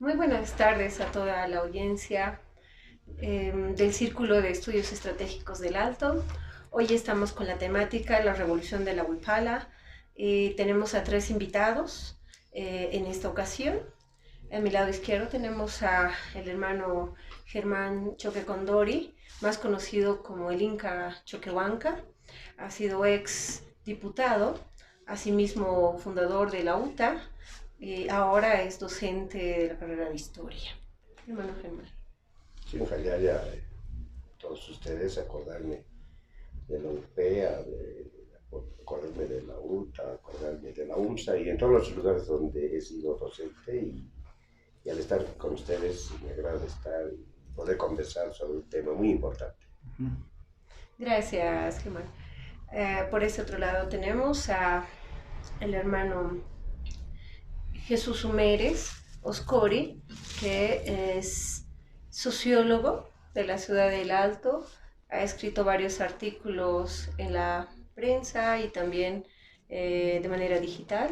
Muy buenas tardes a toda la audiencia del Círculo de Estudios Estratégicos del Alto. Hoy estamos con la temática La Revolución de la Huipala y tenemos a tres invitados en esta ocasión. A mi lado izquierdo tenemos a el hermano Germán Choquecondori, más conocido como el Inca Choquehuanca. Ha sido ex diputado, asimismo fundador de la UTA, y ahora es docente de la carrera de Historia. Hermano Germán. Sí, ojalá ya todos ustedes acordarme de la UPEA, acordarme de la UTA, acordarme de la UMSA y en todos los lugares donde he sido docente y al estar con ustedes me agrada estar y poder conversar sobre un tema muy importante. Gracias, Germán. Por este otro lado tenemos a el hermano Jesús Humérez Oscori, que es sociólogo de la ciudad del Alto, ha escrito varios artículos en la prensa y también de manera digital.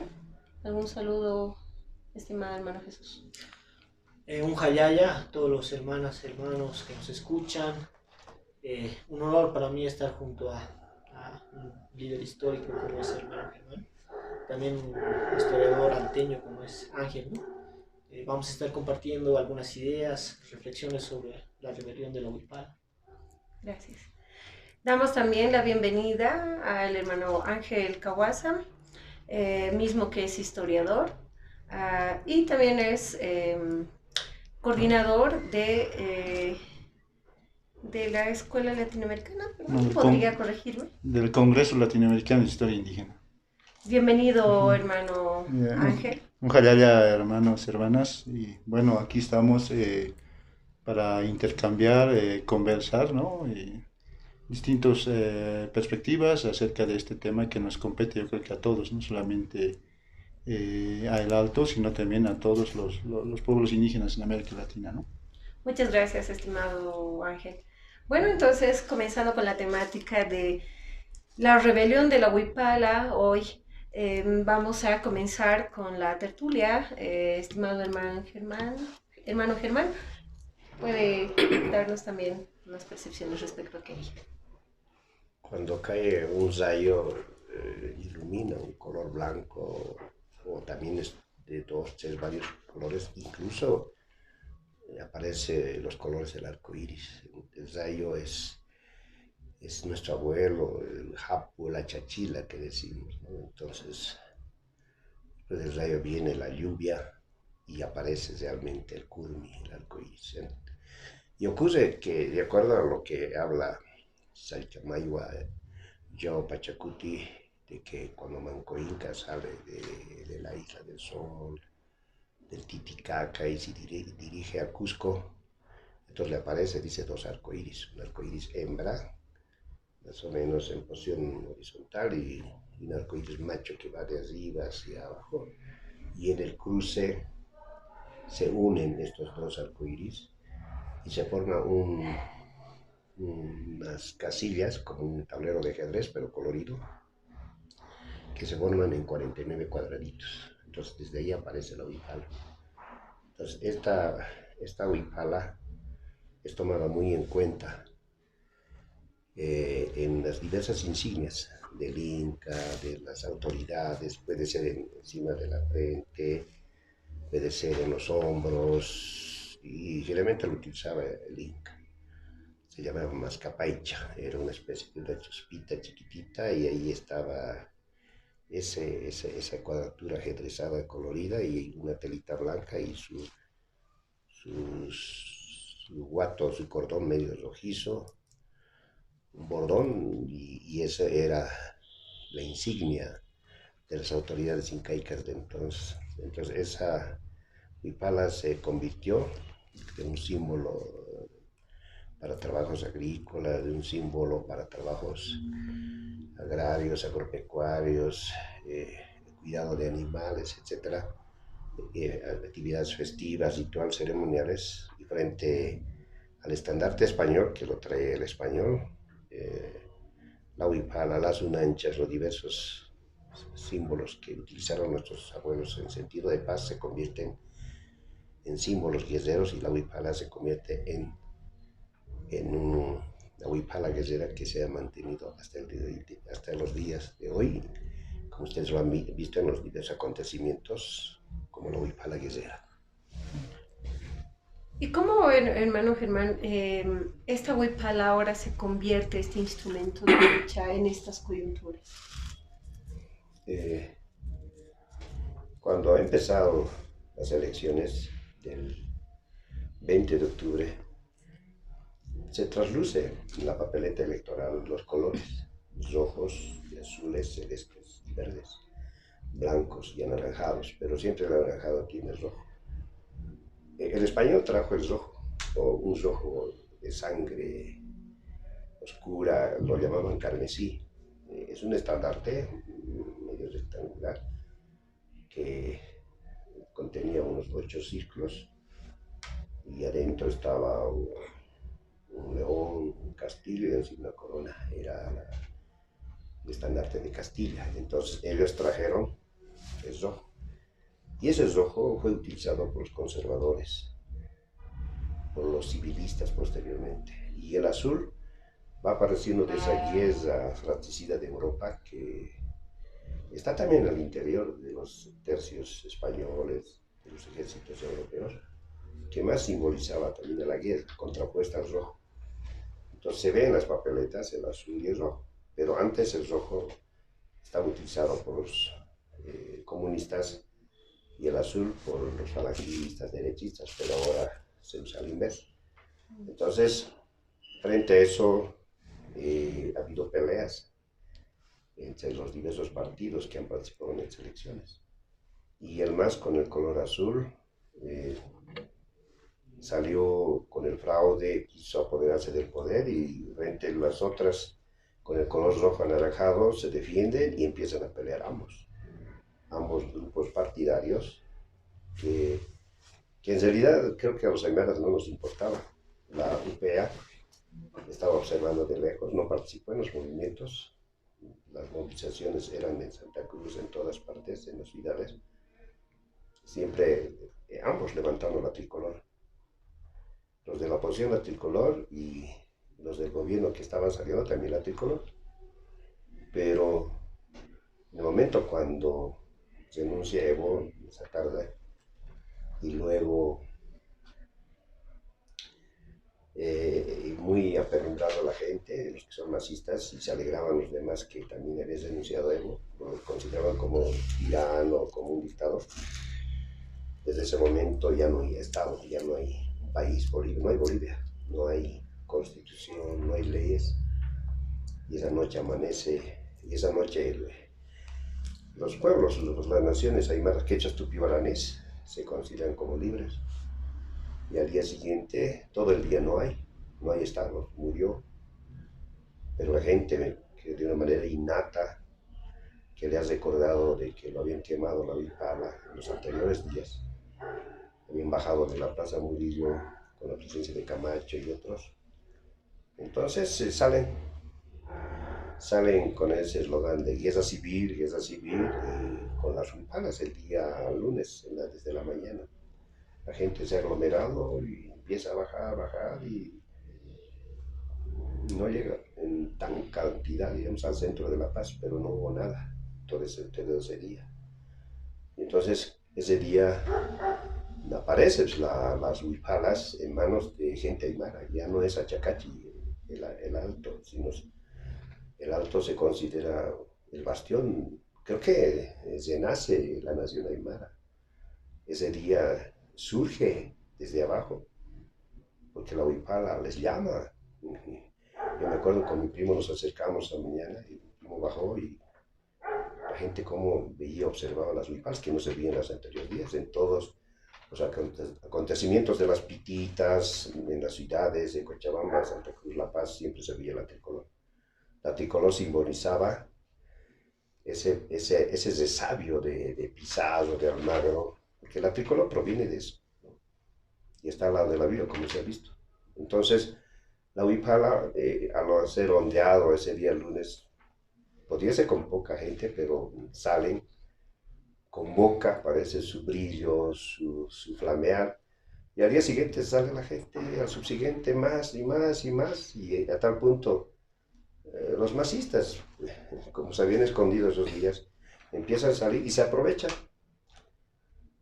¿Algún saludo, estimado hermano Jesús? Un hayaya a todos los hermanos que nos escuchan. Un honor para mí estar junto a un líder histórico como es el hermano Germán, también un historiador alteño como es Ángel, ¿no? Vamos a estar compartiendo algunas ideas, reflexiones sobre la rebelión de la Huipala. Gracias. Damos también la bienvenida al hermano Ángel Kawasa, mismo que es historiador, y también es coordinador de la Escuela Latinoamericana, No, ¿podría corregirme? del Congreso Latinoamericano de Historia Indígena. Bienvenido, hermano Un, Ángel. un jalaya, hermanos, hermanas, y bueno, aquí estamos para intercambiar, conversar, ¿no? Y distintas perspectivas acerca de este tema que nos compete, yo creo que a todos, no solamente a El Alto, sino también a todos los pueblos indígenas en América Latina, ¿no? Muchas gracias, estimado Ángel. Bueno, entonces, comenzando con la temática de la rebelión de la Huipala, hoy vamos a comenzar con la tertulia. Estimado hermano Germán, puede darnos también unas percepciones respecto a aquello. Cuando cae un rayo, ilumina un color blanco o también es de dos, tres, varios colores, incluso aparecen los colores del arco iris. El rayo es nuestro abuelo, el japu, la chachila que decimos, ¿no? Entonces, después del rayo viene la lluvia y aparece realmente el curmi, el arco iris. Y ocurre que, de acuerdo a lo que habla Salchamayua, Joe Pachacuti, de que cuando Manco Inca sale de la isla del Sol, del Titicaca y se dirige a Cusco, entonces le aparece, dice, dos arcoíris, un arcoíris hembra, más o menos en posición horizontal, y un arcoíris macho que va de arriba hacia abajo, y en el cruce se unen estos dos arcoíris y se forma unas casillas como un tablero de ajedrez, pero colorido, que se forman en 49 cuadraditos. Entonces desde ahí aparece la huipala. Entonces esta huipala es tomada muy en cuenta en las diversas insignias del Inca, de las autoridades, puede ser encima de la frente, puede ser en los hombros, y generalmente lo utilizaba el Inca. Se llamaba mascapaicha, era una especie de una chispita chiquitita y ahí estaba esa cuadratura ajedrezada colorida y una telita blanca y su guato, su cordón medio rojizo, un bordón, y esa era la insignia de las autoridades incaicas de entonces. Entonces esa huipala se convirtió de un símbolo para trabajos agrícolas, de un símbolo para trabajos agrarios, agropecuarios, cuidado de animales, etcétera, actividades festivas, rituales ceremoniales, y frente al estandarte español, que lo trae el español, eh, la huipala, las unanchas, los diversos símbolos que utilizaron nuestros abuelos en sentido de paz se convierten en símbolos guerreros y la huipala se convierte en la huipala guerrera que se ha mantenido hasta los días de hoy, como ustedes lo han visto en los diversos acontecimientos, como la huipala guerrera. ¿Y cómo, hermano Germán, esta huipala ahora se convierte, este instrumento de lucha, en estas coyunturas? Cuando ha empezado las elecciones del 20 de octubre, se trasluce en la papeleta electoral los colores rojos, y azules, celestes y verdes, blancos y anaranjados, pero siempre el anaranjado tiene rojo. El español trajo el rojo, o un rojo de sangre oscura, lo llamaban carmesí. Es un estandarte medio rectangular que contenía unos 8 círculos y adentro estaba un león, un castillo y encima una corona. Era el estandarte de Castilla. Entonces ellos trajeron el rojo. Y ese rojo fue utilizado por los conservadores, por los civilistas posteriormente. Y el azul va apareciendo de esa guerra fratricida de Europa que está también al interior de los tercios españoles, de los ejércitos europeos, que más simbolizaba también la guerra, contrapuesta al rojo. Entonces se ve en las papeletas el azul y el rojo, pero antes el rojo estaba utilizado por los comunistas y el azul por los falangistas, derechistas, pero ahora se usa al inverso. Entonces, frente a eso, ha habido peleas entre los diversos partidos que han participado en las elecciones. Y el MAS con el color azul salió con el fraude, quiso apoderarse del poder y frente a las otras con el color rojo anaranjado se defienden y empiezan a pelear ambos grupos partidarios que en realidad creo que a los aymaras no nos importaba. La UPA estaba observando de lejos, no participó en los movimientos. Las movilizaciones eran en Santa Cruz, en todas partes, en los vidales. Siempre ambos levantando la tricolor. Los de la oposición la tricolor y los del gobierno que estaban saliendo también la tricolor. Pero en el momento cuando renuncia Evo, esa tarde, y luego muy aperrumbrado la gente, los que son masistas, y se alegraban los demás que también habían denunciado a Evo, lo consideraban como tirano, como un dictador. Desde ese momento ya no hay Estado, ya no hay un país, no hay Bolivia, no hay constitución, no hay leyes, y esa noche amanece, y esa noche los pueblos, las naciones aymaras, quechas, tupi-guaraníes, se consideran como libres. Y al día siguiente, todo el día no hay Estado, murió. Pero la gente que de una manera innata, que le has recordado de que lo habían quemado la huipala en los anteriores días, habían bajado de la Plaza Murillo con la presencia de Camacho y otros. Entonces salen con ese eslogan de guerra civil, y con las huipalas el día lunes, desde la mañana. La gente se ha aglomerado y empieza a bajar y no llega en tan cantidad, digamos, al centro de La Paz, pero no hubo nada todo ese día. Y entonces ese día aparecen las huipalas en manos de gente aymara, ya no es Achacachi el Alto, sino el Alto se considera el bastión, creo que renace la nación aymara. Ese día surge desde abajo, porque la huipala les llama. Yo me acuerdo con mi primo nos acercamos a la mañana y mi primo bajó y la gente como veía, observaba las huipalas que no se veían los anteriores días en todos los acontecimientos de las pititas, en las ciudades, en Cochabamba, Santa Cruz, La Paz, siempre se veía la tricolor. La tricolor simbolizaba ese resabio de Pizarro, de Almagro, porque la tricolor proviene de eso, ¿no? Y está al lado de la Biblia, como se ha visto. Entonces, la huipala, al ser ondeado ese día lunes, podría ser con poca gente, pero salen con boca, parece su brillo, su flamear, Y al día siguiente sale la gente, al subsiguiente más y más y más, y a tal punto los masistas, como se habían escondido esos días, empiezan a salir y se aprovechan.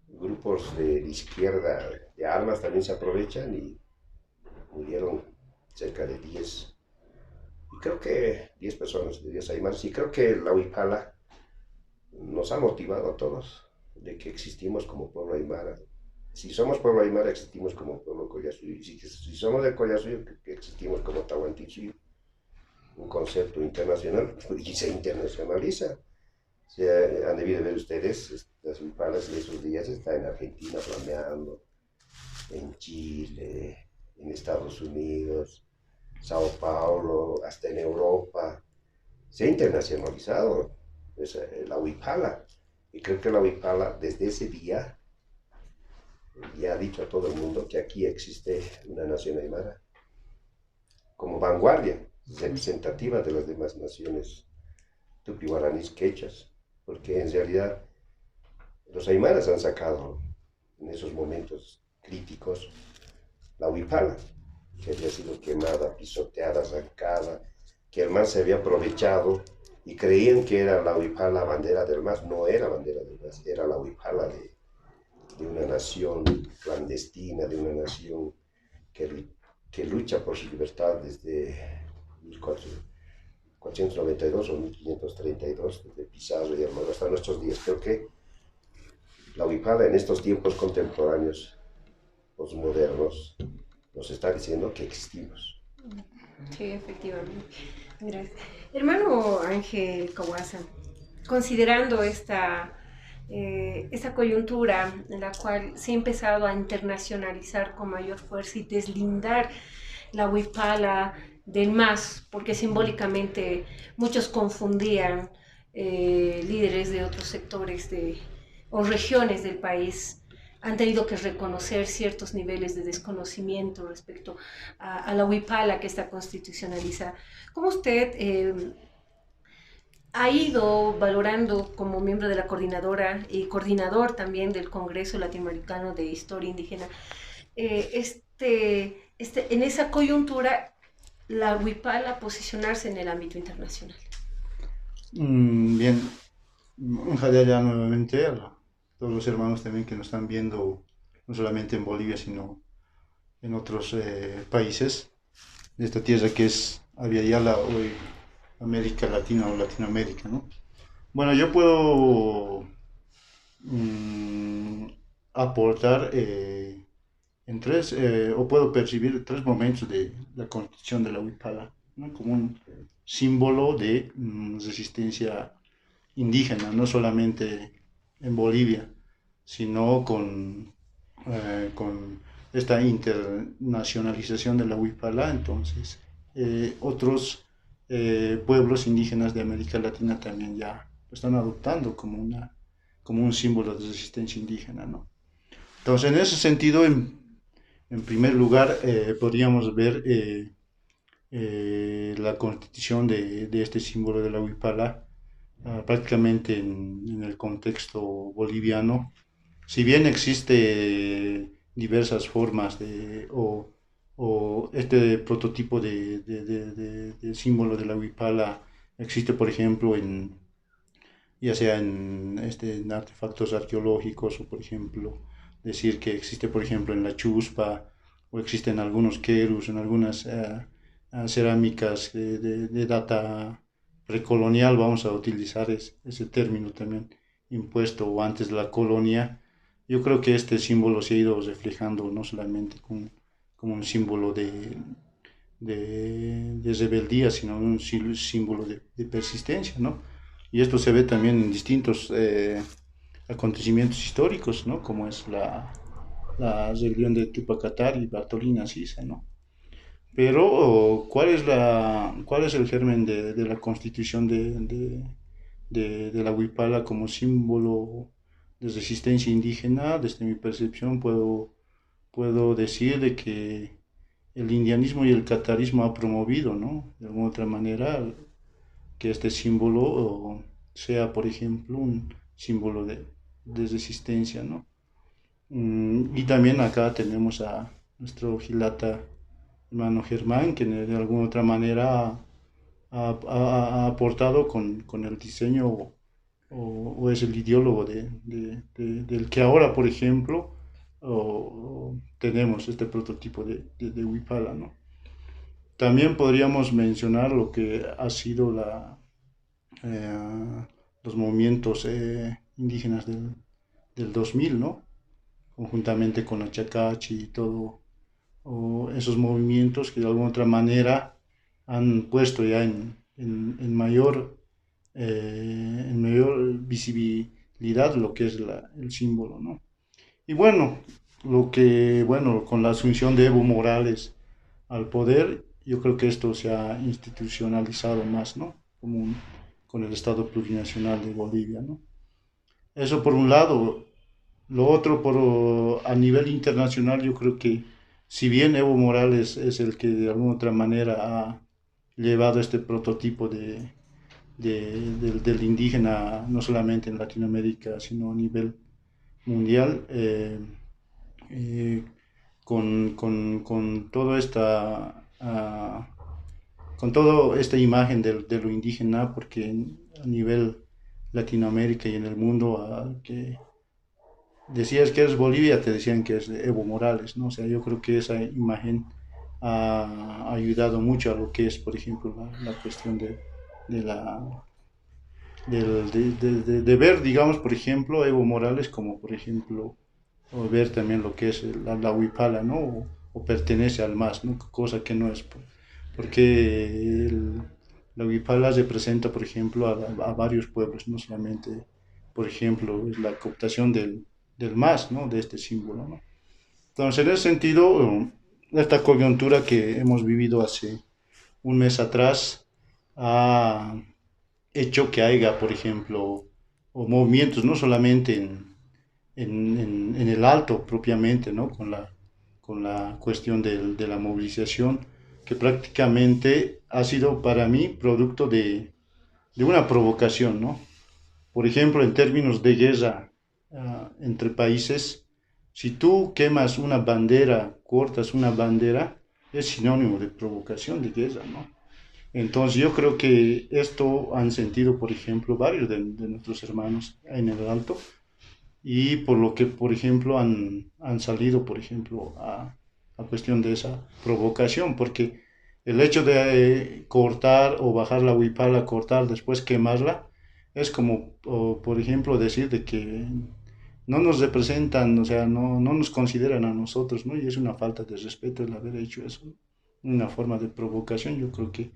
Grupos de izquierda, de armas también se aprovechan y murieron cerca de 10, y creo que 10 personas, de 10 aymaras, y creo que la Huipala nos ha motivado a todos de que existimos como pueblo aymara. Si somos pueblo aymara, existimos como pueblo Collasuyo. Si somos de Collasuyo, que existimos como Tahuantinsuyo. Un concepto internacional y se internacionaliza. O sea, han debido ver ustedes, las Huipalas de esos días están en Argentina flameando, en Chile, en Estados Unidos, Sao Paulo, hasta en Europa. Se ha internacionalizado la Huipala. Y creo que la Huipala desde ese día ya ha dicho a todo el mundo que aquí existe una nación aymara como vanguardia representativa de las demás naciones tupi-guaraníes quechas, porque en realidad los aymaras han sacado en esos momentos críticos la huipala, que había sido quemada, pisoteada, arrancada, que el MAS se había aprovechado y creían que era la huipala bandera del MAS. No era bandera del MAS, era la huipala de una nación clandestina, de una nación que lucha por su libertad desde 1492 o 1532, desde Pizarro y Armado hasta nuestros días. Creo que la huipala en estos tiempos contemporáneos, posmodernos, nos está diciendo que existimos. Sí, efectivamente. Gracias. Hermano Ángel Kawasa, considerando esta coyuntura en la cual se ha empezado a internacionalizar con mayor fuerza y deslindar la huipala del MAS, porque simbólicamente muchos confundían líderes de otros sectores o regiones del país han tenido que reconocer ciertos niveles de desconocimiento respecto a la huipala que está constitucionalizada. ¿Cómo usted ha ido valorando como miembro de la coordinadora y coordinador también del Congreso Latinoamericano de Historia Indígena, en esa coyuntura, la huipala posicionarse en el ámbito internacional? Bien, ojalá ya nuevamente a todos los hermanos también que nos están viendo, no solamente en Bolivia, sino en otros países de esta tierra que es Aviala, hoy América Latina o Latinoamérica, ¿no? Bueno, yo puedo aportar o puedo percibir tres momentos de la constitución de la Huipala, ¿no? Como un símbolo de resistencia indígena, no solamente en Bolivia, sino con esta internacionalización de la Huipala. Entonces otros pueblos indígenas de América Latina también ya lo están adoptando como un símbolo de resistencia indígena, ¿no? Entonces, en ese sentido, en primer lugar, podríamos ver la constitución de este símbolo de la huipala prácticamente en el contexto boliviano. Si bien existe diversas formas o este prototipo de símbolo de la huipala existe, por ejemplo, ya sea en artefactos arqueológicos, o por ejemplo decir que existe, por ejemplo, en la chuspa, o existe en algunos querus, en algunas cerámicas de data precolonial. Vamos a utilizar ese término también impuesto o antes de la colonia. Yo creo que este símbolo se ha ido reflejando no solamente como un símbolo de rebeldía, sino un símbolo de persistencia, ¿no? Y esto se ve también en distintos acontecimientos históricos, ¿no? Como es la rebelión de Tupac Katari y Bartolina Sisa, ¿no? Pero, ¿cuál es el germen de la constitución de la Huipala como símbolo de resistencia indígena? Desde mi percepción puedo decir de que el indianismo y el catarismo ha promovido, ¿no? De alguna otra manera, que este símbolo sea, por ejemplo, un símbolo de resistencia, ¿no? Y también acá tenemos a nuestro Gilata hermano Germán, que de alguna otra manera ha aportado con el diseño o es el ideólogo del que ahora, por ejemplo, tenemos este prototipo de Huipala, ¿no? También podríamos mencionar lo que ha sido los movimientos indígenas del 2000, ¿no? Conjuntamente con la Chacachi y todo, o esos movimientos que de alguna otra manera han puesto ya en mayor visibilidad lo que es el símbolo, ¿no? Y bueno, bueno, con la asunción de Evo Morales al poder, yo creo que esto se ha institucionalizado más, ¿no? Con el Estado plurinacional de Bolivia, ¿no? Eso por un lado. Lo otro, a nivel internacional, yo creo que si bien Evo Morales es el que de alguna otra manera ha llevado este prototipo del indígena, no solamente en Latinoamérica, sino a nivel mundial, eh, con toda con toda esta imagen de lo indígena, porque a nivel Latinoamérica y en el mundo, que decías que es Bolivia, te decían que es Evo Morales, ¿no? O sea, yo creo que esa imagen ha ayudado mucho a lo que es, por ejemplo, la cuestión de la, de ver, digamos, por ejemplo, a Evo Morales como, por ejemplo, o ver también lo que es la huipala, ¿no? O pertenece al MAS, ¿no? Cosa que no es, porque la huipala representa, por ejemplo, a varios pueblos, no solamente, por ejemplo, es la cooptación del MAS, ¿no? De este símbolo, ¿no? Entonces, en ese sentido, esta coyuntura que hemos vivido hace un mes atrás ha hecho que haya, por ejemplo, o movimientos, no solamente en el alto propiamente, ¿no? Con la cuestión de la movilización, que prácticamente ha sido para mí producto de una provocación, ¿no? Por ejemplo, en términos de guerra entre países, si tú quemas una bandera, cortas una bandera, es sinónimo de provocación de guerra, ¿no? Entonces yo creo que esto han sentido, por ejemplo, varios de nuestros hermanos en el Alto y por lo que, por ejemplo, han salido, por ejemplo, a cuestión de esa provocación, porque el hecho de cortar o bajar la huipala, cortar, después quemarla, es como, por ejemplo, decir de que no nos representan, o sea, no nos consideran a nosotros, ¿no? Y es una falta de respeto el haber hecho eso, ¿no? Una forma de provocación. Yo creo que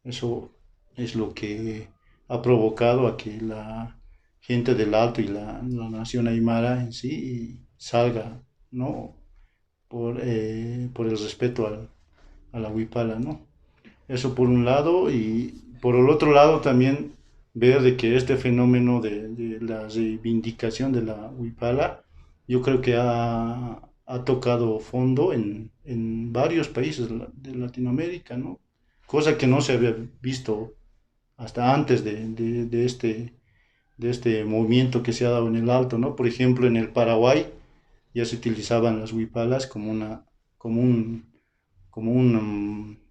eso es lo que ha provocado a que la gente del Alto y la nación aymara en sí salga, ¿no? Por el respeto a la huipala, ¿no? Eso por un lado, y por el otro lado también ver de que este fenómeno de la reivindicación de la huipala, yo creo que ha tocado fondo en varios países de Latinoamérica, ¿no? Cosa que no se había visto hasta antes de este movimiento que se ha dado en el Alto, ¿no? Por ejemplo, en el Paraguay ya se utilizaban las huipalas como un,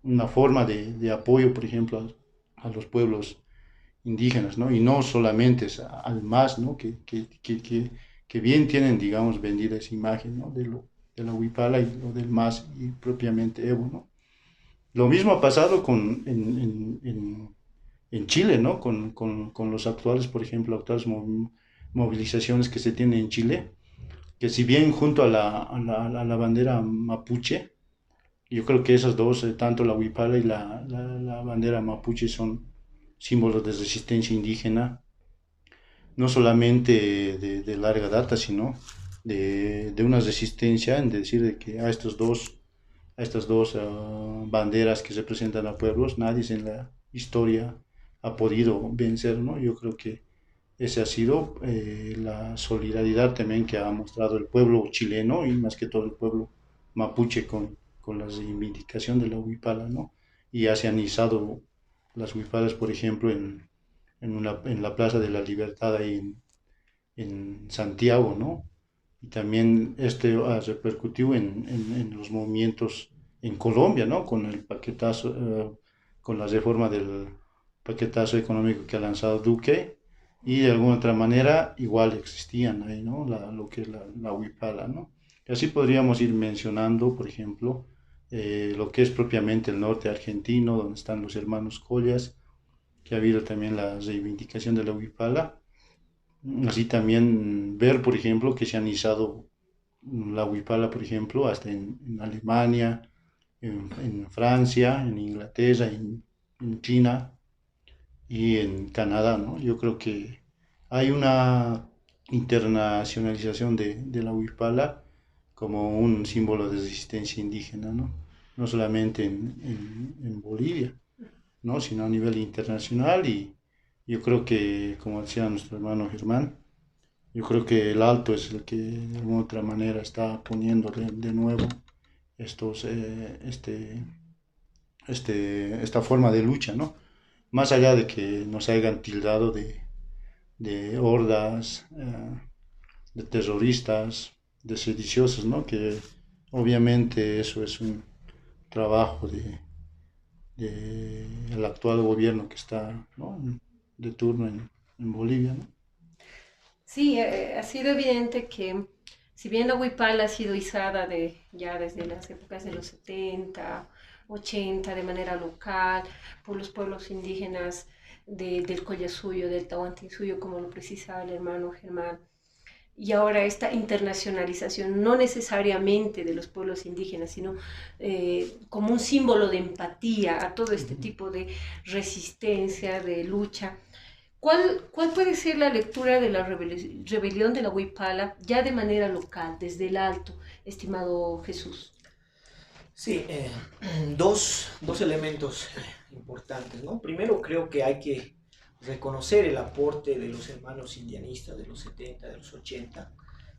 una forma de apoyo, por ejemplo, a los pueblos indígenas, ¿no? Y no solamente es al MAS, ¿no? Que bien tienen, digamos, vendida esa imagen, ¿no? De la huipala y lo del MAS y propiamente Evo, ¿no? Lo mismo ha pasado en Chile, ¿no? Con los actuales, por ejemplo, actuales movilizaciones que se tienen en Chile, que si bien junto a la bandera mapuche, yo creo que esas dos, tanto la huipala y la bandera mapuche, son símbolos de resistencia indígena, no solamente de larga data, sino de una resistencia en decir de que a estas dos banderas que representan a pueblos, nadie en la historia ha podido vencer, ¿no? Yo creo que esa ha sido la solidaridad también que ha mostrado el pueblo chileno y más que todo el pueblo mapuche con la reivindicación de la huipala, ¿no? Y ya se han izado las huipalas, por ejemplo, en la Plaza de la Libertad ahí en Santiago, ¿no? y también este ha repercutido en los movimientos en Colombia, ¿no? Con el paquetazo, con la reforma del paquetazo económico que ha lanzado Duque, y de alguna otra manera igual existían ahí, ¿no? Lo que es la huipala, ¿no? Y así podríamos ir mencionando, por ejemplo, lo que es propiamente el norte argentino, donde están los hermanos Collas, que ha habido también la reivindicación de la huipala. Así también ver, por ejemplo, que se han izado la huipala, por ejemplo, hasta en Alemania, en Francia, en Inglaterra, en China y en Canadá, ¿no? Yo creo que hay una internacionalización de la huipala como un símbolo de resistencia indígena, ¿no? No solamente en Bolivia, ¿no? Sino a nivel internacional, y yo creo que, como decía nuestro hermano Germán, yo creo que el Alto es el que de alguna otra manera está poniendo de nuevo estos, esta forma de lucha, ¿no? Más allá de que nos hayan tildado de hordas, de terroristas, de sediciosos, ¿no? Que obviamente eso es un trabajo de el actual gobierno que está, ¿no? De turno en Bolivia, ¿no? Sí, ha sido evidente que si bien la huipala ha sido izada ya desde las épocas de los 70, 80 de manera local por los pueblos indígenas del Collasuyo, del Tahuantinsuyo, como lo precisaba el hermano Germán, y ahora esta internacionalización, no necesariamente de los pueblos indígenas, sino como un símbolo de empatía a todo este tipo de resistencia, de lucha. ¿Cuál puede ser la lectura de la rebelión de la Huipala ya de manera local, desde el alto, estimado Jesús? Sí, dos elementos importantes, ¿no? Primero, creo que hay que reconocer el aporte de los hermanos indianistas de los 70, de los 80,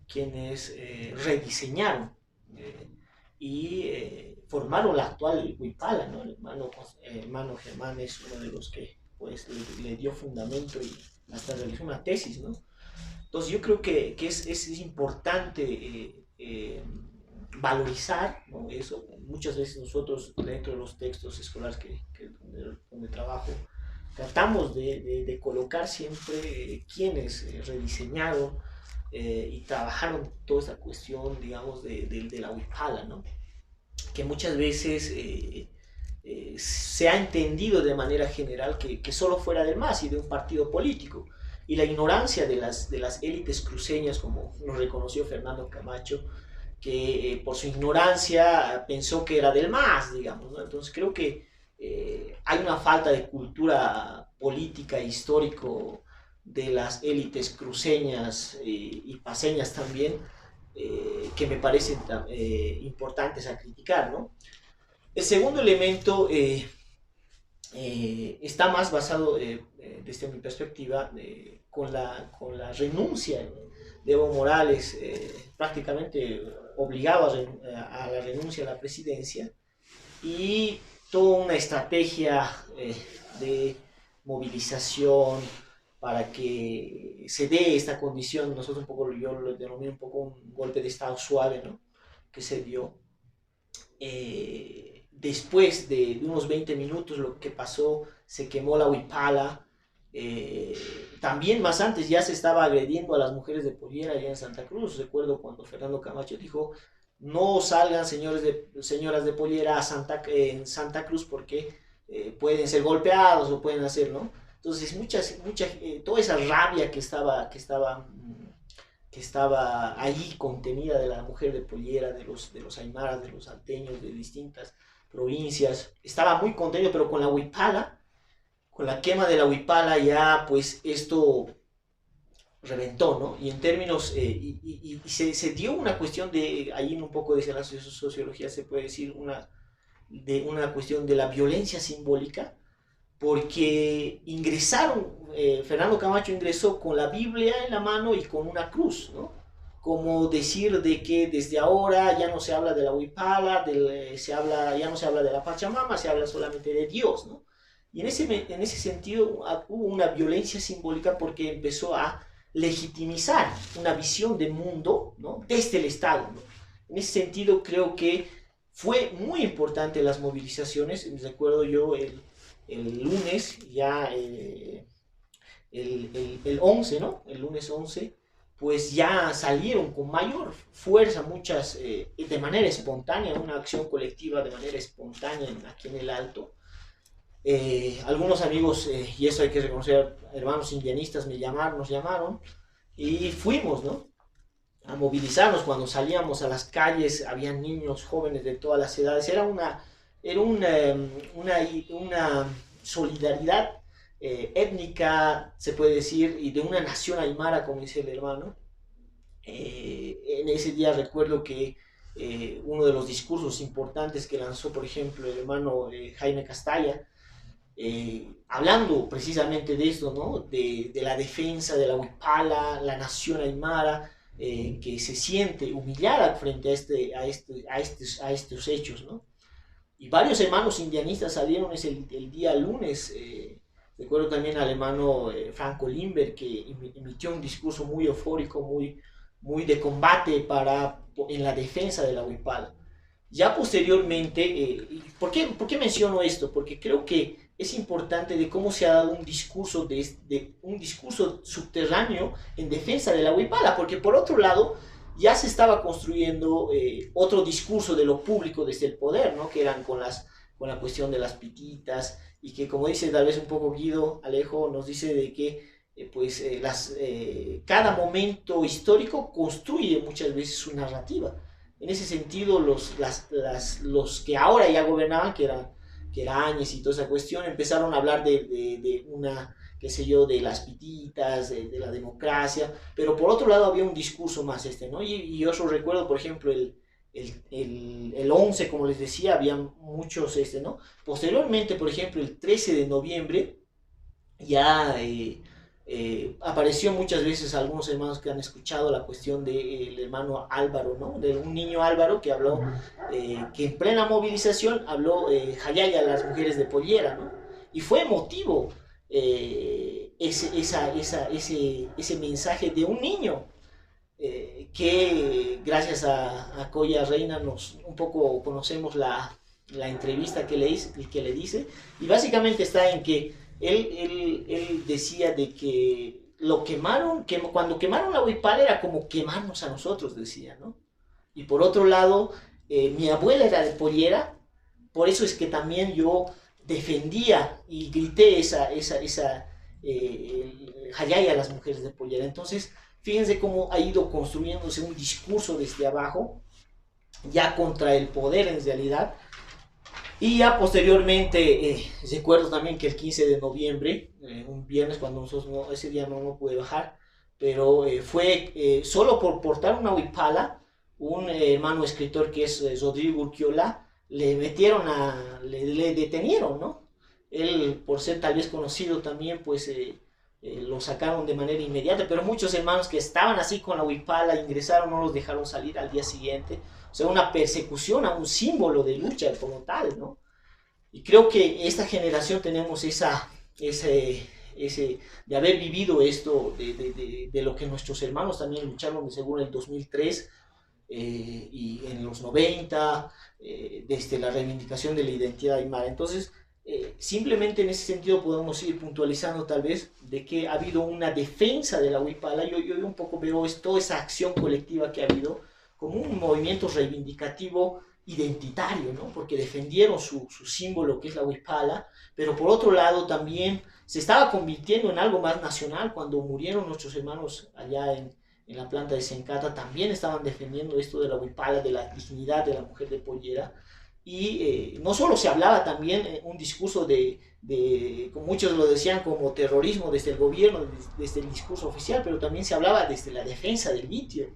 quienes rediseñaron y formaron la actual Huipala, ¿no? El hermano Germán es uno de los que pues, le dio fundamento y hasta realizó una tesis, ¿no? Entonces yo creo que es importante valorizar, ¿no? Eso. Muchas veces nosotros dentro de los textos escolares donde trabajo, tratamos de colocar siempre quienes rediseñaron y trabajaron toda esta cuestión, digamos, de la Huipala, ¿no? Que muchas veces se ha entendido de manera general que solo fuera del MAS y de un partido político. Y la ignorancia de las élites cruceñas, como nos reconoció Fernando Camacho, que por su ignorancia pensó que era del MAS, digamos, ¿no? Entonces creo que hay una falta de cultura política e histórico de las élites cruceñas y paseñas también, que me parecen importantes a criticar, ¿no? El segundo elemento está más basado, desde mi perspectiva, con la renuncia de Evo Morales, prácticamente obligado a la renuncia a la presidencia, y toda una estrategia de movilización para que se dé esta condición. Nosotros un poco, yo lo denomino un poco un golpe de estado suave, ¿no? Que se dio. Después de unos 20 minutos lo que pasó, se quemó la Huipala. También más antes ya se estaba agrediendo a las mujeres de Pollera allá en Santa Cruz. Recuerdo cuando Fernando Camacho dijo: no salgan señoras de Pollera en Santa Cruz porque pueden ser golpeados o pueden hacer, ¿no? Entonces toda esa rabia que estaba ahí contenida de la mujer de Pollera, de los aymaras, de los salteños, de distintas provincias, estaba muy contenido, pero con la Huipala, con la quema de la Huipala, ya pues esto reventó, ¿no? Y en términos, y se dio una cuestión ahí un poco desde la sociología se puede decir una cuestión de la violencia simbólica, porque Fernando Camacho ingresó con la Biblia en la mano y con una cruz, ¿no? Como decir de que desde ahora ya no se habla de la Huipala, ya no se habla de la Pachamama, se habla solamente de Dios, ¿no? Y en ese sentido hubo una violencia simbólica porque empezó a legitimizar una visión de mundo, ¿no?, desde el Estado, ¿no? En ese sentido creo que fue muy importante las movilizaciones. Recuerdo yo el lunes, ya el 11, ¿no? El lunes 11, pues ya salieron con mayor fuerza muchas, de manera espontánea, una acción colectiva de manera espontánea aquí en el Alto. Algunos amigos, y eso hay que reconocer, hermanos indianistas nos llamaron y fuimos, ¿no?, a movilizarnos. Cuando salíamos a las calles, había niños, jóvenes de todas las edades. Era una solidaridad étnica, se puede decir, y de una nación aymara, como dice el hermano. En ese día recuerdo que uno de los discursos importantes que lanzó, por ejemplo, el hermano Jaime Castalla, hablando precisamente de esto, ¿no?, de la defensa de la Huipala, la nación aymara, que se siente humillada frente a estos hechos, ¿no? Y varios hermanos indianistas salieron el día lunes. Recuerdo también al hermano Franco Limber, que emitió un discurso muy eufórico, muy de combate en la defensa de la Huipala. Ya posteriormente, ¿por qué menciono esto? Porque creo que es importante de cómo se ha dado un discurso, un discurso subterráneo en defensa de la Huipala, porque por otro lado ya se estaba construyendo otro discurso de lo público desde el poder, ¿no?, que eran con la cuestión de las pititas, y que, como dice tal vez un poco Guido Alejo, nos dice de que cada momento histórico construye muchas veces su narrativa. En ese sentido, los que ahora ya gobernaban, que era Áñez y toda esa cuestión, empezaron a hablar de una, qué sé yo, de las pititas, de la democracia, pero por otro lado había un discurso más ¿no? Y yo recuerdo, por ejemplo, el 11, como les decía, había muchos ¿no? Posteriormente, por ejemplo, el 13 de noviembre, ya apareció muchas veces algunos hermanos que han escuchado la cuestión del hermano Álvaro, ¿no?, de un niño Álvaro que habló, que en plena movilización habló Jayaya a las mujeres de Pollera, ¿no? Y fue emotivo ese mensaje de un niño, que gracias a Coya Reina un poco conocemos la entrevista que le dice, y básicamente está en que él decía de que cuando quemaron la Huipala era como quemarnos a nosotros, decía, ¿no? Y por otro lado, mi abuela era de Pollera, por eso es que también yo defendía y grité Jayaya a las mujeres de Pollera. Entonces, fíjense cómo ha ido construyéndose un discurso desde abajo, ya contra el poder en realidad. Y ya posteriormente, recuerdo también que el 15 de noviembre, un viernes, cuando nosotros ese día no pude bajar, pero fue solo por portar una huipala, un hermano escritor que es Rodrigo Urquiola, le detenieron, ¿no? Él, por ser tal vez conocido también, pues lo sacaron de manera inmediata, pero muchos hermanos que estaban así con la huipala ingresaron, no los dejaron salir al día siguiente. O sea, una persecución a un símbolo de lucha como tal, ¿no? Y creo que esta generación tenemos de haber vivido esto, de lo que nuestros hermanos también lucharon según el 2003 y en los 90, desde la reivindicación de la identidad aymara. Entonces, simplemente en ese sentido podemos ir puntualizando tal vez de que ha habido una defensa de la huipala. Yo un poco veo toda esa acción colectiva que ha habido como un movimiento reivindicativo identitario, ¿no? Porque defendieron su símbolo, que es la huipala, pero por otro lado también se estaba convirtiendo en algo más nacional. Cuando murieron nuestros hermanos allá en la planta de Sencata, también estaban defendiendo esto de la huipala, de la dignidad de la mujer de Pollera. Y no solo se hablaba también un discurso como muchos lo decían, como terrorismo desde el gobierno, desde el discurso oficial, pero también se hablaba desde la defensa del litio,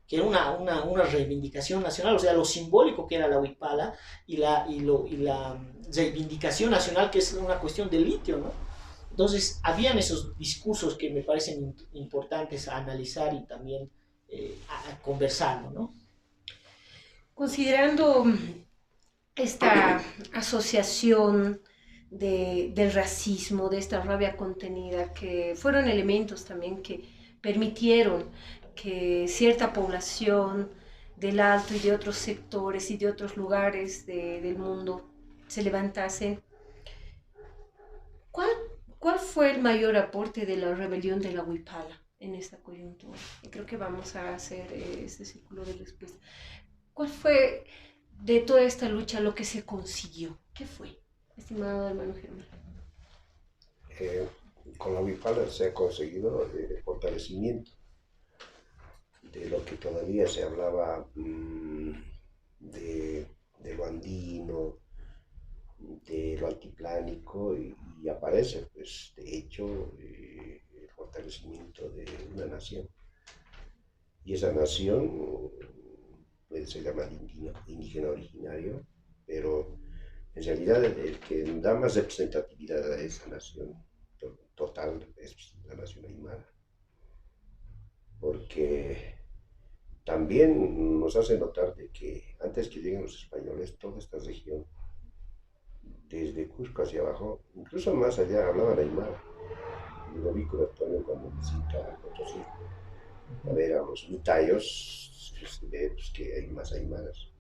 que era una reivindicación nacional, o sea, lo simbólico que era la huipala y la reivindicación nacional, que es una cuestión del litio, ¿no? Entonces, habían esos discursos que me parecen importantes a analizar y también a conversarlo, ¿no? Considerando esta asociación del racismo, de esta rabia contenida, que fueron elementos también que permitieron que cierta población del Alto y de otros sectores y de otros lugares del mundo se levantasen. ¿Cuál, ¿Cuál fue el mayor aporte de la rebelión de la Huipala en esta coyuntura? Y creo que vamos a hacer este círculo de respuesta. ¿Cuál fue de toda esta lucha lo que se consiguió? ¿Qué fue, estimado hermano Germán? Eh, con la Huipala se ha conseguido el fortalecimiento de lo que todavía se hablaba de lo andino, de lo altiplánico y aparece, pues, de hecho, el fortalecimiento de una nación. Y esa nación puede ser llamada indígena originario, pero en realidad el que da más representatividad a esa nación total es la nación aymara, porque también nos hace notar de que antes que lleguen los españoles, toda esta región, desde Cusco hacia abajo, incluso más allá, hablaban aymara. Y lo vi con Antonio cuando visita Potosí. A ver, a los mitayos, se ve pues, que hay más aymaras.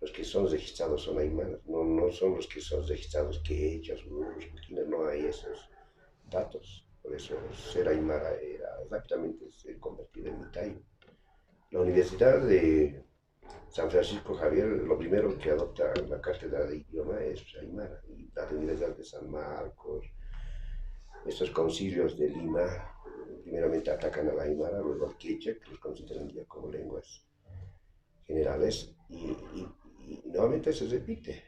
Los que son registrados son aymaras, no son los que son registrados quechas, burros, no hay esos datos. Por eso ser aymara era rápidamente ser convertido en mitayo. La Universidad de San Francisco Javier, lo primero que adopta la cátedra de idioma es aymara. Y la Universidad de San Marcos, estos concilios de Lima, primeramente atacan a la aymara, luego al quechua, que los consideran ya como lenguas generales, y nuevamente se repite,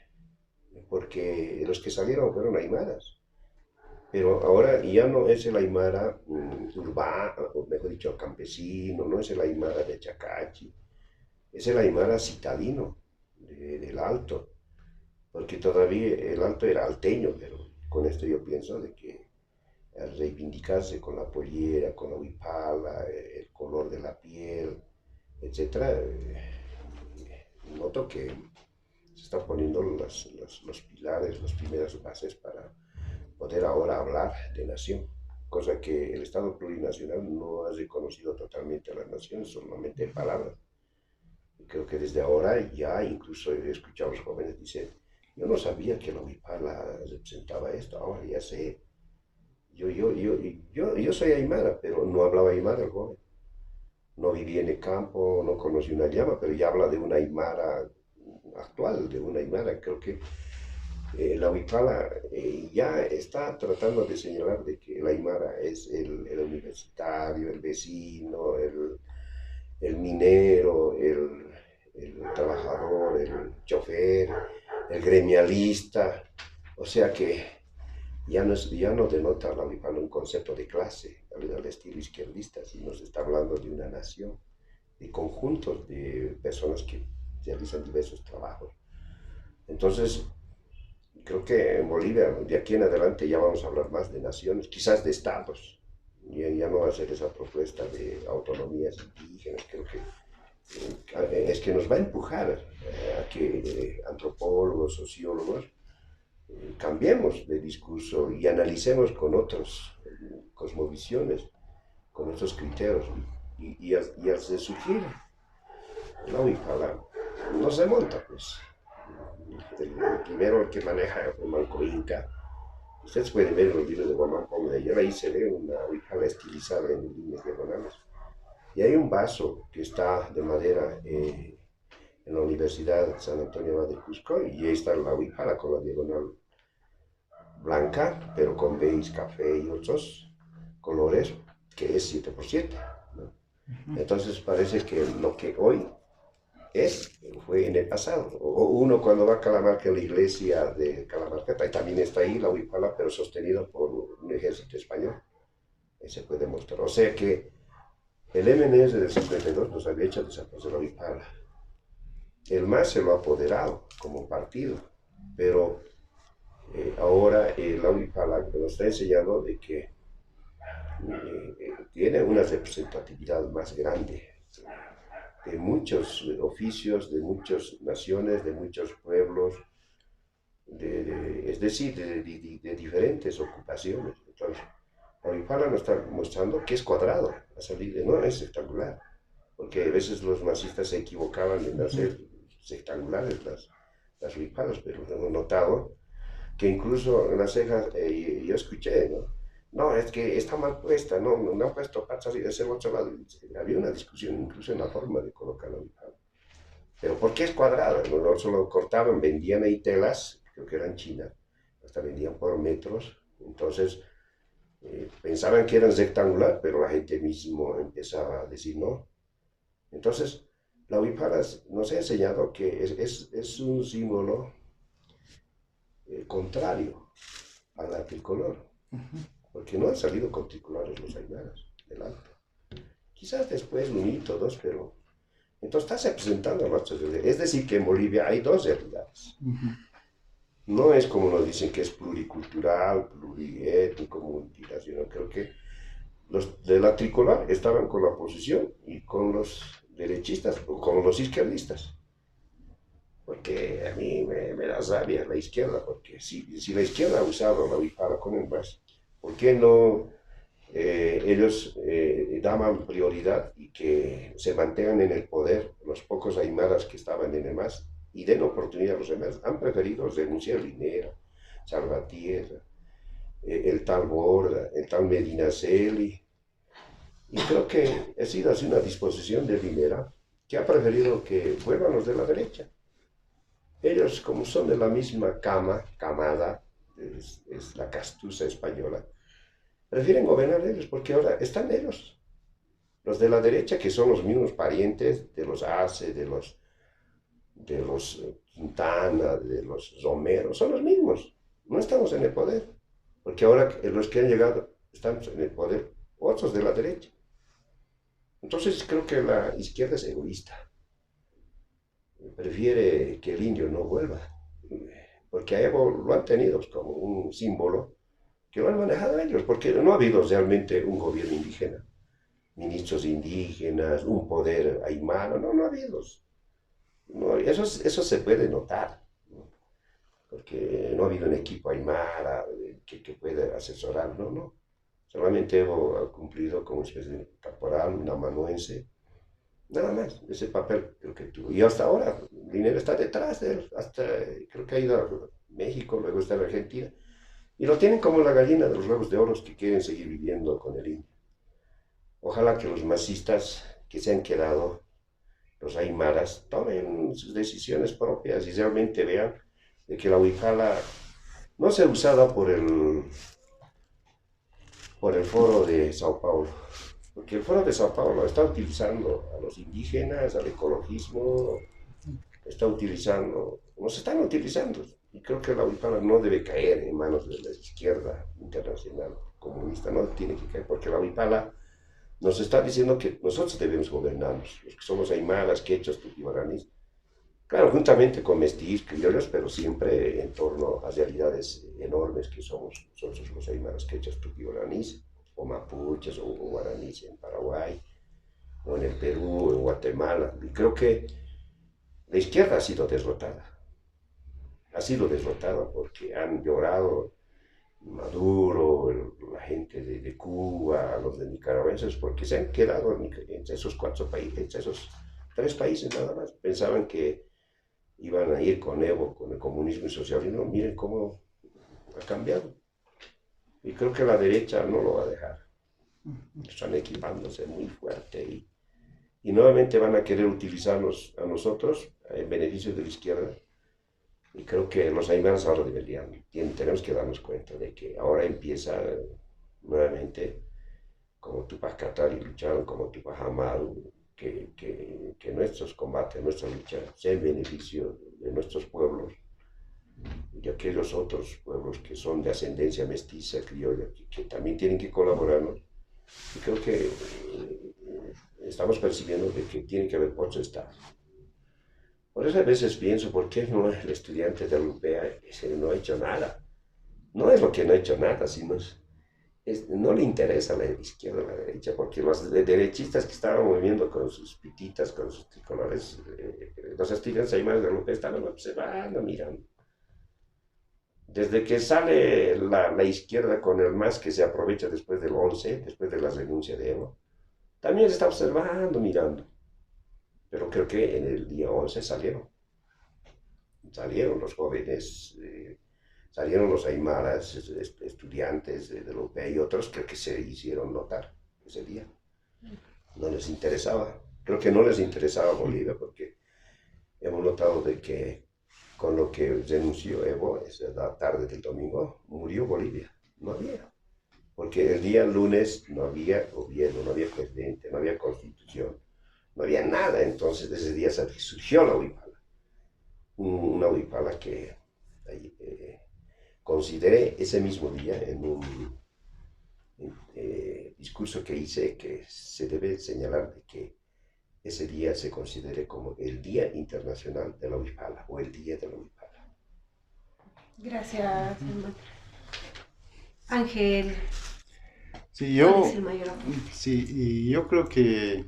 porque los que salieron fueron aymaras. Pero ahora ya no es el aymara urbano, o mejor dicho, campesino, no es el aymara de Chacachi, es el aymara citadino del Alto, porque todavía el Alto era alteño, pero con esto yo pienso de que al reivindicarse con la pollera, con la huipala, el color de la piel, etc., noto que se están poniendo los pilares, las primeras bases para poder ahora hablar de nación, cosa que el Estado plurinacional no ha reconocido totalmente a las naciones, solamente en palabras. Y creo que desde ahora ya incluso he escuchado a los jóvenes decir, yo no sabía que la huipala representaba esto, ahora ya sé. Yo soy aymara, pero no hablaba aymara el joven. No viví en el campo, no conocí una llama, pero ya habla de una aymara actual, de una aymara. Creo que la huipala ya está tratando de señalar de que el aymara es el universitario, el vecino, el minero, el trabajador, el chofer, el gremialista. O sea que ya no denota la huipala un concepto de clase al estilo izquierdista, sino se está hablando de una nación, de conjuntos de personas que realizan diversos trabajos. Entonces, creo que en Bolivia, de aquí en adelante, ya vamos a hablar más de naciones, quizás de estados. Ya no va a ser esa propuesta de autonomías indígenas. Creo que es que nos va a empujar a que antropólogos, sociólogos, cambiemos de discurso y analicemos con otros cosmovisiones, con otros criterios. Y al surgir la huipala, no se monta, pues. El primero el que maneja fue Manco Inca. Ustedes pueden ver los libros de Guamán Pombe, y ahí se ve una huipala estilizada en líneas diagonales. Y hay un vaso que está de madera en la Universidad San Antonio de Cusco, y ahí está la huipala con la diagonal blanca, pero con beige, café y otros colores, que es 7x7, ¿no? Entonces parece que lo que hoy fue en el pasado. O uno cuando va a Calamarca, la iglesia de Calamarca, también está ahí la huipala, pero sostenido por un ejército español. Ahí se puede mostrar. O sea que el MNS del 52 nos había hecho desaparecer la huipala. El MAS se lo ha apoderado como partido, pero ahora la huipala nos está enseñando de que tiene una representatividad más grande de muchos oficios, de muchas naciones, de muchos pueblos, es decir, de diferentes ocupaciones. Entonces, la huipala nos está mostrando que es cuadrado, ha salido, no es rectangular, porque a veces los masistas se equivocaban en hacer rectangulares las huipalas, pero hemos notado que incluso en las cejas, yo escuché, ¿no? No, es que está mal puesta, no han puesto patas y de ese otro lado. Había una discusión incluso en la forma de colocar la huipala. Pero ¿por qué es cuadrada? No solo cortaban, vendían ahí telas, creo que eran chinas, hasta vendían por metros. Entonces pensaban que eran rectangular, pero la gente mismo empezaba a decir no. Entonces, la huipala nos ha enseñado que es un símbolo contrario a la tricolor, porque no han salido con tricolares los aymaras del alto. Quizás después un hito, dos, pero entonces está representando a nuestras realidades. Es decir, que en Bolivia hay dos realidades. No es como nos dicen que es pluricultural, pluriétnico, multinacional. Creo que los de la tricolor estaban con la oposición y con los derechistas o con los izquierdistas. Porque a mí me da rabia la izquierda, porque si la izquierda ha usado la huipala con el MAS, ¿por qué no ellos daban prioridad y que se mantengan en el poder los pocos aymaras que estaban en el MAS y den oportunidad a los demás? Han preferido renunciar Linera, Salvatierra, el tal Borda, el tal Medinaceli. Y creo que ha sido así una disposición de Linera que ha preferido que vuelvan los de la derecha. Ellos, como son de la misma camada, es la castuza española, prefieren gobernar ellos, porque ahora están ellos. Los de la derecha, que son los mismos parientes de los Arce, de los Quintana, de los Romero, son los mismos. No estamos en el poder, porque ahora los que han llegado están en el poder, otros de la derecha. Entonces creo que la izquierda es egoísta. Prefiere que el indio no vuelva, porque a Evo lo han tenido como un símbolo que lo han manejado ellos, porque no ha habido realmente un gobierno indígena, ministros indígenas, un poder aymara, no ha habido. No, eso se puede notar, ¿no? Porque no ha habido un equipo aymara que pueda asesorar, no. Solamente Evo ha cumplido como especie de caporal, un amanuense, nada más, ese papel creo que tuvo. Y hasta ahora, Linera está detrás de él, hasta creo que ha ido a México, luego está en Argentina. Y lo tienen como la gallina de los huevos de oro que quieren seguir viviendo con el indio. Ojalá que los masistas que se han quedado, los aymaras, tomen sus decisiones propias y realmente vean de que la huipala no sea usada por el foro de Sao Paulo. Porque el foro de Sao Paulo está utilizando a los indígenas, al ecologismo, nos están utilizando. Y creo que la huipala no debe caer en manos de la izquierda internacional comunista, no tiene que caer, porque la huipala nos está diciendo que nosotros debemos gobernarnos, los que somos aymaras, quechas, tupi-guaraníes, claro, juntamente con mestizos, criollos, pero siempre en torno a realidades enormes que somos nosotros los aymaras, quechas, tupi-guaraníes, o mapuches o guaraníes en Paraguay, o en el Perú, o en Guatemala. Y creo que la izquierda ha sido derrotada porque han llorado Maduro, la gente de Cuba, los de nicaragüenses, porque se han quedado entre esos 4 países, entre esos 3 países nada más. Pensaban que iban a ir con Evo, con el comunismo y socialismo. Miren cómo ha cambiado. Y creo que la derecha no lo va a dejar. Están equipándose muy fuerte y nuevamente van a querer utilizarnos a nosotros en beneficio de la izquierda. Y creo que los aymaras ahora tenemos que darnos cuenta de que ahora empieza nuevamente, como Tupac Katari lucharon, como Tupac Amaru, que nuestros combates, nuestra lucha sea en beneficio de nuestros pueblos y de aquellos otros pueblos que son de ascendencia mestiza, criolla, que también tienen que colaborarnos. Y creo que estamos percibiendo de que tiene que haber otro Estado. Por eso a veces pienso, ¿por qué no el estudiante de la UPEA no ha hecho nada? No es lo que no ha hecho nada, sino no le interesa a la izquierda o la derecha, porque los derechistas que estaban moviendo con sus pititas, con sus tricolores, los estudiantes aymaras de la UPEA estaban observando, mirando. Desde que sale la izquierda con el MAS que se aprovecha después del 11, después de la renuncia de Evo, También se está observando, mirando, pero creo que en el día 11 salieron los jóvenes, salieron los aymaras, estudiantes de la UP y otros, creo que se hicieron notar ese día. No les interesaba, creo que no les interesaba Bolivia, porque hemos notado de que con lo que denunció Evo, la tarde del domingo, murió Bolivia. No había. Porque el día lunes no había gobierno, no había presidente, no había constitución, no había nada. Entonces, ese día surgió la huipala. Una huipala que consideré ese mismo día en un discurso que hice que se debe señalar de que ese día se considere como el Día Internacional de la Huipala o el Día de la Huipala. Gracias, hermano. Ángel, Sí, ¿cuál es el mayor aporte? sí, y yo creo que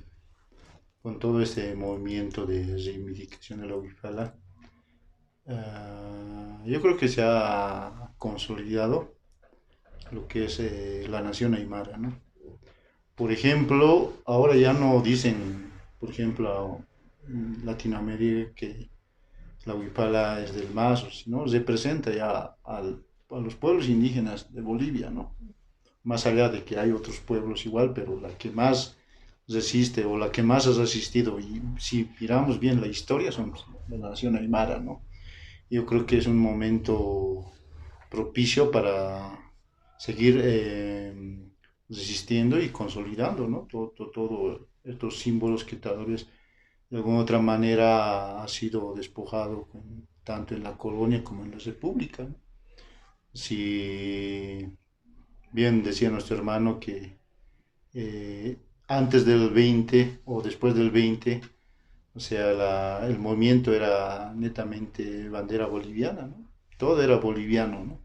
con todo este movimiento de reivindicación de la Huipala, yo creo que se ha consolidado lo que es la nación aymara, ¿no? Por ejemplo, ahora ya no dicen, por ejemplo, en Latinoamérica que la Huipala es del MAS, sino representa ya a los pueblos indígenas de Bolivia, ¿no? Más allá de que hay otros pueblos igual, pero la que más resiste o la que más ha resistido, y si miramos bien la historia, son la nación aymara, ¿no? Yo creo que es un momento propicio para seguir resistiendo y consolidando, ¿no? Todo estos símbolos que tal vez de alguna otra manera ha sido despojado tanto en la colonia como en la república, ¿no? Si bien decía nuestro hermano que antes del 20 o después del 20, o sea, el movimiento era netamente bandera boliviana, ¿no? Todo era boliviano, ¿no?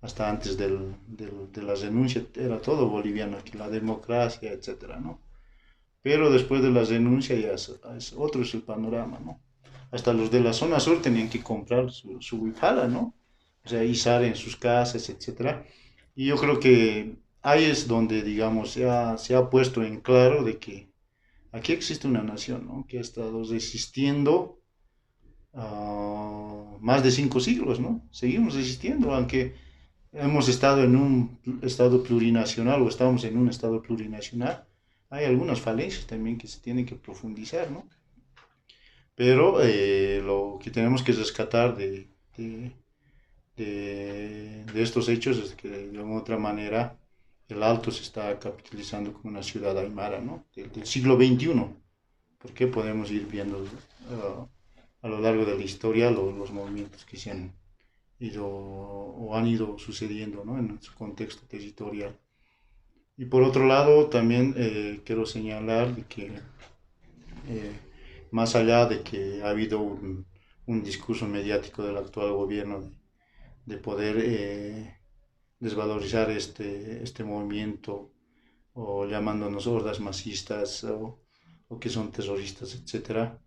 Hasta antes de la renuncia era todo boliviano, que la democracia, etcétera, ¿no? Pero después de la renuncia ya otro es el panorama, ¿no? Hasta los de la zona sur tenían que comprar su huipala, ¿no? O sea, izar en sus casas, etcétera. Y yo creo que ahí es donde, digamos, se ha puesto en claro de que aquí existe una nación, ¿no? Que ha estado resistiendo más de 5 siglos, ¿no? Seguimos resistiendo, aunque hemos estado en un estado plurinacional o estamos en un estado plurinacional, hay algunas falencias también que se tienen que profundizar, ¿no? Pero lo que tenemos que rescatar de estos hechos es que de alguna otra manera el Alto se está capitalizando como una ciudad aymara, ¿no? Del siglo XXI, porque podemos ir viendo a lo largo de la historia los movimientos que se han ido o han ido sucediendo, ¿no? En su contexto territorial. Y por otro lado, también quiero señalar de que más allá de que ha habido un discurso mediático del actual gobierno de poder desvalorizar este movimiento o llamándonos hordas masistas o que son terroristas, etcétera.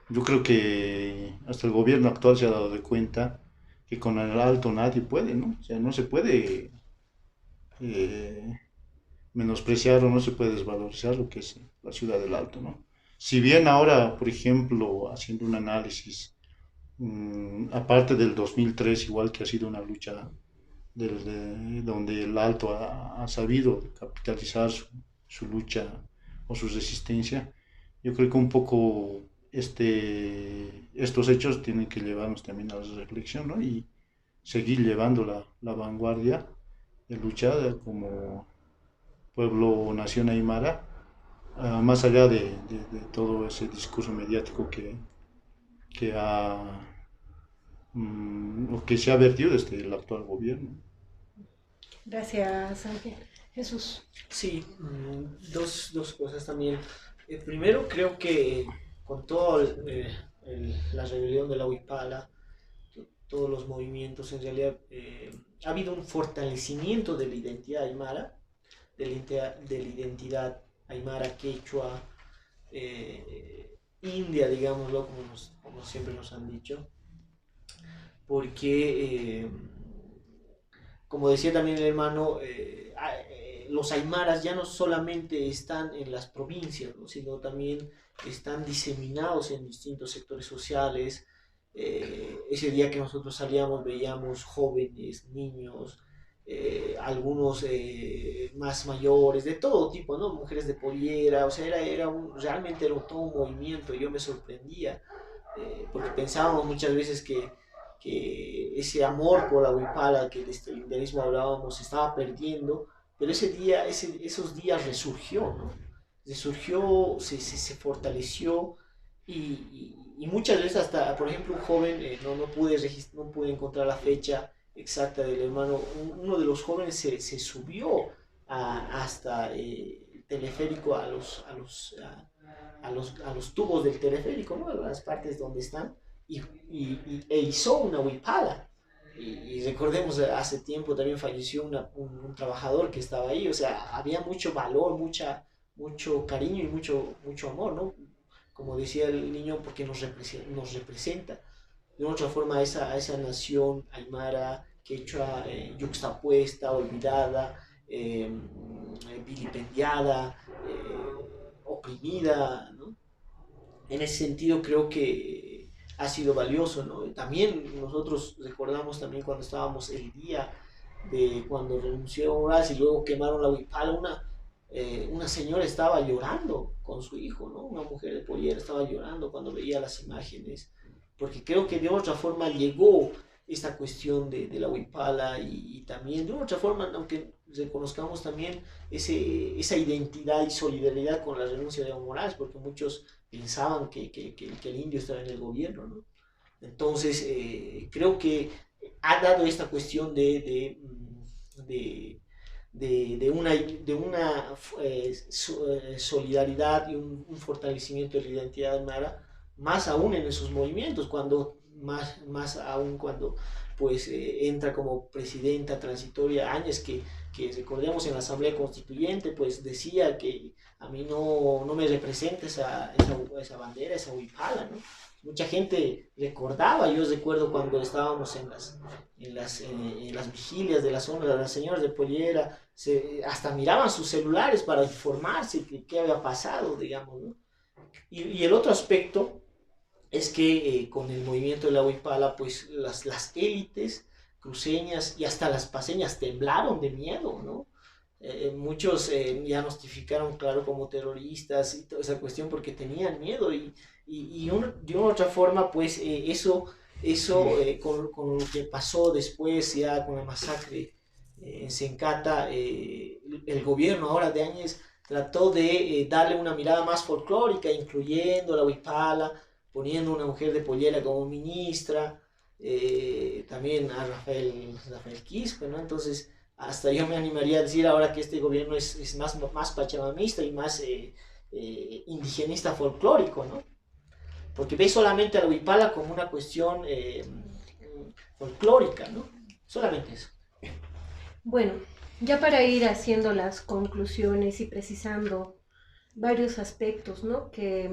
Yo creo que hasta el gobierno actual se ha dado de cuenta que con el Alto nadie puede, ¿no? O sea, no se puede eh, menospreciar o no se puede desvalorizar lo que es la ciudad del Alto, ¿no? Si bien ahora, por ejemplo, haciendo un análisis, aparte del 2003, igual que ha sido una lucha donde el Alto ha sabido capitalizar su lucha o su resistencia, yo creo que un poco estos hechos tienen que llevarnos también a la reflexión, ¿no? Y seguir llevando la vanguardia de lucha como pueblo, nación aymara, más allá de todo ese discurso mediático que que se ha vertido desde el actual gobierno. Gracias, Ángel. Jesús. Sí, dos cosas también. Primero, creo que con toda la rebelión de la Huipala, todos los movimientos, en realidad ha habido un fortalecimiento de la identidad aymara, de la identidad aymara, quechua, india, digámoslo, como siempre nos han dicho, porque, como decía también el hermano, los aymaras ya no solamente están en las provincias, ¿no? Sino también están diseminados en distintos sectores sociales. Ese día que nosotros salíamos veíamos jóvenes, niños, algunos más mayores, de todo tipo, ¿no? Mujeres de pollera, o sea, realmente era todo un movimiento. Yo me sorprendía, porque pensábamos muchas veces que ese amor por la huipala que desde el indianismo hablábamos se estaba perdiendo, pero esos días resurgió, ¿no? Resurgió, se fortaleció y muchas veces hasta, por ejemplo, un joven, no pude encontrar la fecha exacta del hermano, uno de los jóvenes se subió hasta el teleférico, a los tubos del teleférico, ¿no? A las partes donde están, e hizo una huipala. Y recordemos, hace tiempo también falleció un trabajador que estaba ahí, o sea, había mucho valor, mucho cariño y mucho amor, ¿no? Como decía el niño, porque nos representa de otra forma a esa nación aymara, quechua, yuxtapuesta, olvidada, vilipendiada, oprimida, ¿no? En ese sentido creo que ha sido valioso, ¿no? También nosotros recordamos también cuando estábamos el día de cuando renunció Horace y luego quemaron la huipala, una señora estaba llorando con su hijo, ¿no? Una mujer de pollera estaba llorando cuando veía las imágenes, porque creo que de otra forma llegó esta cuestión de la huipala y también de otra forma, aunque reconozcamos también esa identidad y solidaridad con la renuncia de Evo Morales, porque muchos pensaban que el indio estaba en el gobierno, ¿no? Entonces, creo que ha dado esta cuestión de una solidaridad y un fortalecimiento de la identidad aymara, más aún en esos movimientos, más aún cuando pues entra como presidenta transitoria Áñez, que recordemos en la Asamblea Constituyente, pues decía que a mí no me representa esa bandera, esa huipala, ¿no? Mucha gente recordaba, yo recuerdo cuando estábamos en las vigilias de la zona de las señoras de pollera, hasta miraban sus celulares para informarse qué había pasado, digamos, ¿no? Y el otro aspecto es que con el movimiento de la huipala, pues las élites cruceñas y hasta las paseñas temblaron de miedo, ¿no? Muchos ya nos tipificaron, claro, como terroristas y toda esa cuestión porque tenían miedo de una otra forma, pues con lo que pasó después ya con la masacre en Sencata, el gobierno ahora de Áñez trató de darle una mirada más folclórica, incluyendo la huipala, poniendo una mujer de pollera como ministra, también a Rafael Quispe, ¿no? Entonces, hasta yo me animaría a decir ahora que este gobierno es más pachamamista y más indigenista folclórico, ¿no? Porque ve solamente a la huipala como una cuestión folclórica, ¿no? Solamente eso. Bueno, ya para ir haciendo las conclusiones y precisando varios aspectos, ¿no? que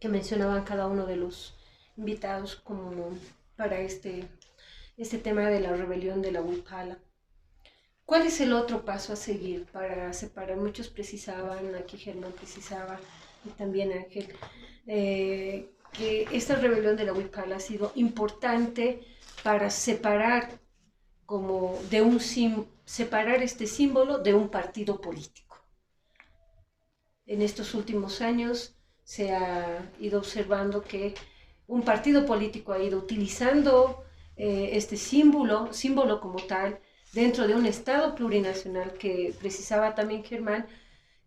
mencionaban cada uno de los invitados como para este tema de la rebelión de la huipala. ¿Cuál es el otro paso a seguir para separar? Muchos precisaban, aquí Germán precisaba y también Ángel, que esta rebelión de la huipala ha sido importante para separar separar este símbolo de un partido político. En estos últimos años se ha ido observando que un partido político ha ido utilizando este símbolo como tal dentro de un Estado plurinacional que precisaba también Germán,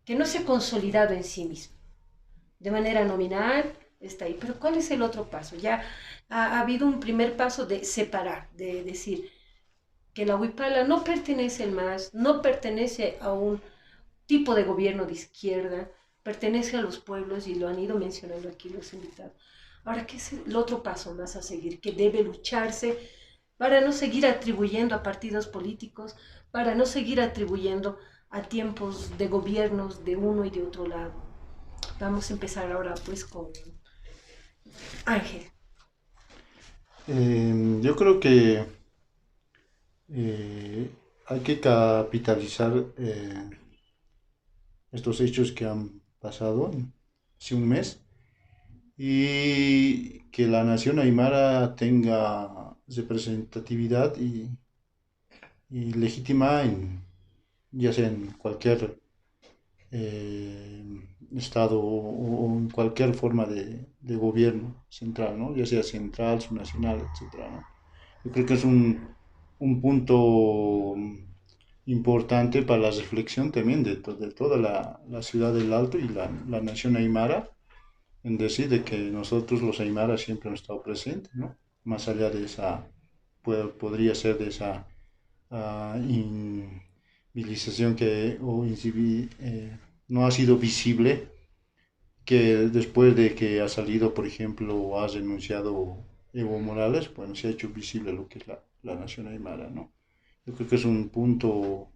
que no se ha consolidado en sí mismo. De manera nominal está ahí, pero ¿cuál es el otro paso? Ya ha habido un primer paso de separar, de decir que la huipala no pertenece al MAS, no pertenece a un tipo de gobierno de izquierda, pertenece a los pueblos y lo han ido mencionando aquí los invitados. Ahora, ¿qué es el otro paso más a seguir? Que debe lucharse para no seguir atribuyendo a partidos políticos, para no seguir atribuyendo a tiempos de gobiernos de uno y de otro lado. Vamos a empezar ahora pues con Ángel. Yo creo que hay que capitalizar estos hechos que han pasado hace un mes y que la nación aymara tenga representatividad y legítima ya sea en cualquier eh, estado o en cualquier forma de gobierno central, ¿no? Ya sea central, subnacional, etcétera, ¿no? Yo creo que es un punto importante para la reflexión también de toda la ciudad del Alto y la nación aymara, en decir de que nosotros los aymaras siempre hemos estado presentes, ¿no? Más allá de esa, podría ser de esa invisibilización no ha sido visible, que después de que ha salido, por ejemplo, o ha renunciado Evo Morales, bueno, se ha hecho visible lo que es la nación aymara, ¿no? Yo creo que es un punto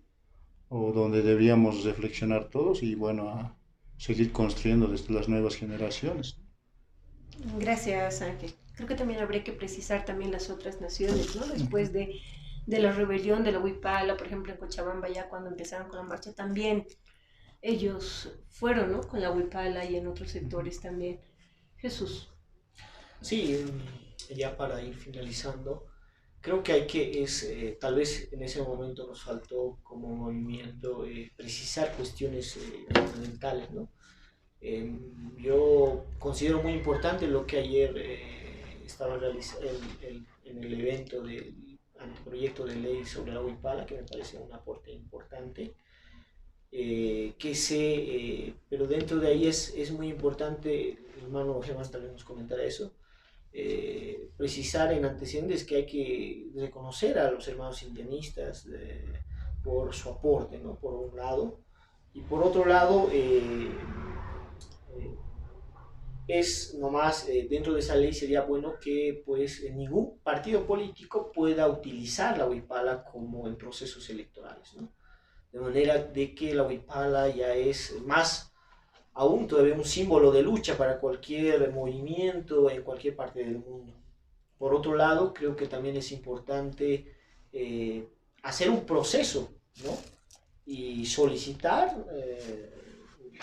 o donde deberíamos reflexionar todos y, bueno, a seguir construyendo desde las nuevas generaciones. Gracias, Ángel. Creo que también habría que precisar también las otras naciones, ¿no? Después de la rebelión de la Huipala, por ejemplo, en Cochabamba, ya cuando empezaron con la marcha, también ellos fueron, ¿no? Con la Huipala y en otros sectores también. Jesús. Sí, ya para ir finalizando, creo que hay que, tal vez en ese momento nos faltó como movimiento precisar cuestiones fundamentales, ¿no? Yo considero muy importante lo que ayer estaba realizando en el evento del anteproyecto de ley sobre la Huipala, que me parece un aporte importante. Pero dentro de ahí es muy importante, el hermano Germán tal vez nos comentará eso, precisar en antecedentes que hay que reconocer a los hermanos indianistas por su aporte, ¿no? Por un lado, y por otro lado, eh, es nomás, dentro de esa ley sería bueno que pues ningún partido político pueda utilizar la huipala como en procesos electorales, ¿no? De manera de que la huipala ya es más aún todavía un símbolo de lucha para cualquier movimiento en cualquier parte del mundo. Por otro lado, creo que también es importante hacer un proceso, ¿no? Y solicitar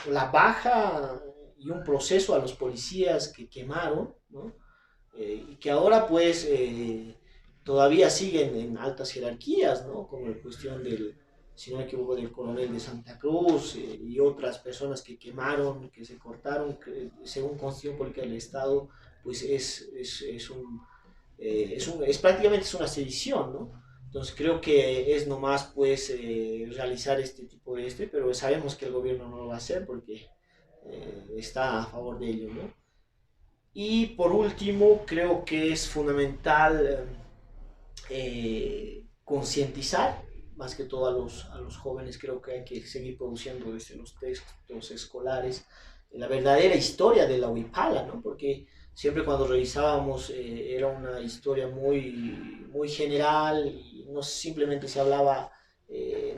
la baja y un proceso a los policías que quemaron, ¿no? Y que ahora pues todavía siguen en altas jerarquías, ¿no? Como la cuestión del, si no me equivoco, del coronel de Santa Cruz y otras personas que quemaron, que se cortaron, que, según Constitución Política del Estado, pues es prácticamente es una sedición, ¿no? Entonces creo que es nomás pues realizar este tipo de pero sabemos que el gobierno no lo va a hacer porque está a favor de ello, ¿no? Y por último, creo que es fundamental concientizar, más que todo a los jóvenes, creo que hay que seguir produciendo desde los textos escolares la verdadera historia de la Huipala, ¿no? Porque siempre cuando revisábamos era una historia muy general y no simplemente se hablaba,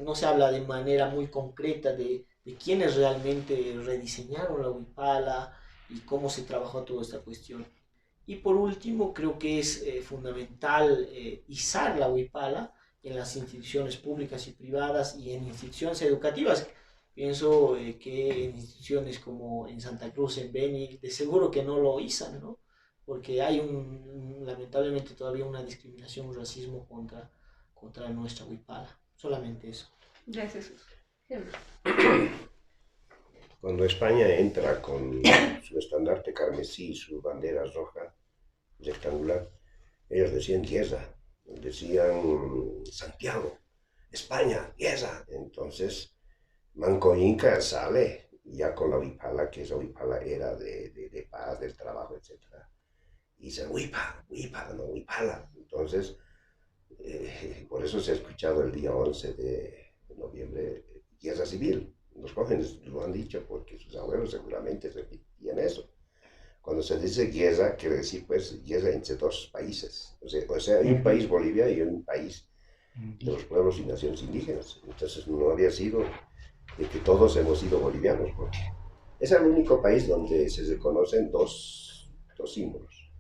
no se habla de manera muy concreta de quiénes realmente rediseñaron la Huipala y cómo se trabajó toda esta cuestión. Y por último, creo que es fundamental izar la huipala en las instituciones públicas y privadas y en instituciones educativas. Pienso que en instituciones como en Santa Cruz, en Beni, de seguro que no lo izan, ¿no? Porque hay lamentablemente todavía una discriminación, un racismo contra nuestra huipala. Solamente eso. Gracias, Jesús. Cuando España entra con su estandarte carmesí, su bandera roja rectangular, ellos decían guerra, decían Santiago, España, guerra. Entonces Manco Inca sale ya con la huipala, que esa huipala era de paz, del trabajo, etc. Y dice huipa, no huipala. Entonces, por eso se ha escuchado el día 11 de noviembre, guerra civil. Los jóvenes lo han dicho porque sus abuelos seguramente repetían eso. Cuando se dice guerra, quiere decir pues guerra entre dos países. O sea hay un país Bolivia y un país de los pueblos y naciones indígenas. Entonces no había sido de que todos hemos sido bolivianos, porque es el único país donde se reconocen dos símbolos.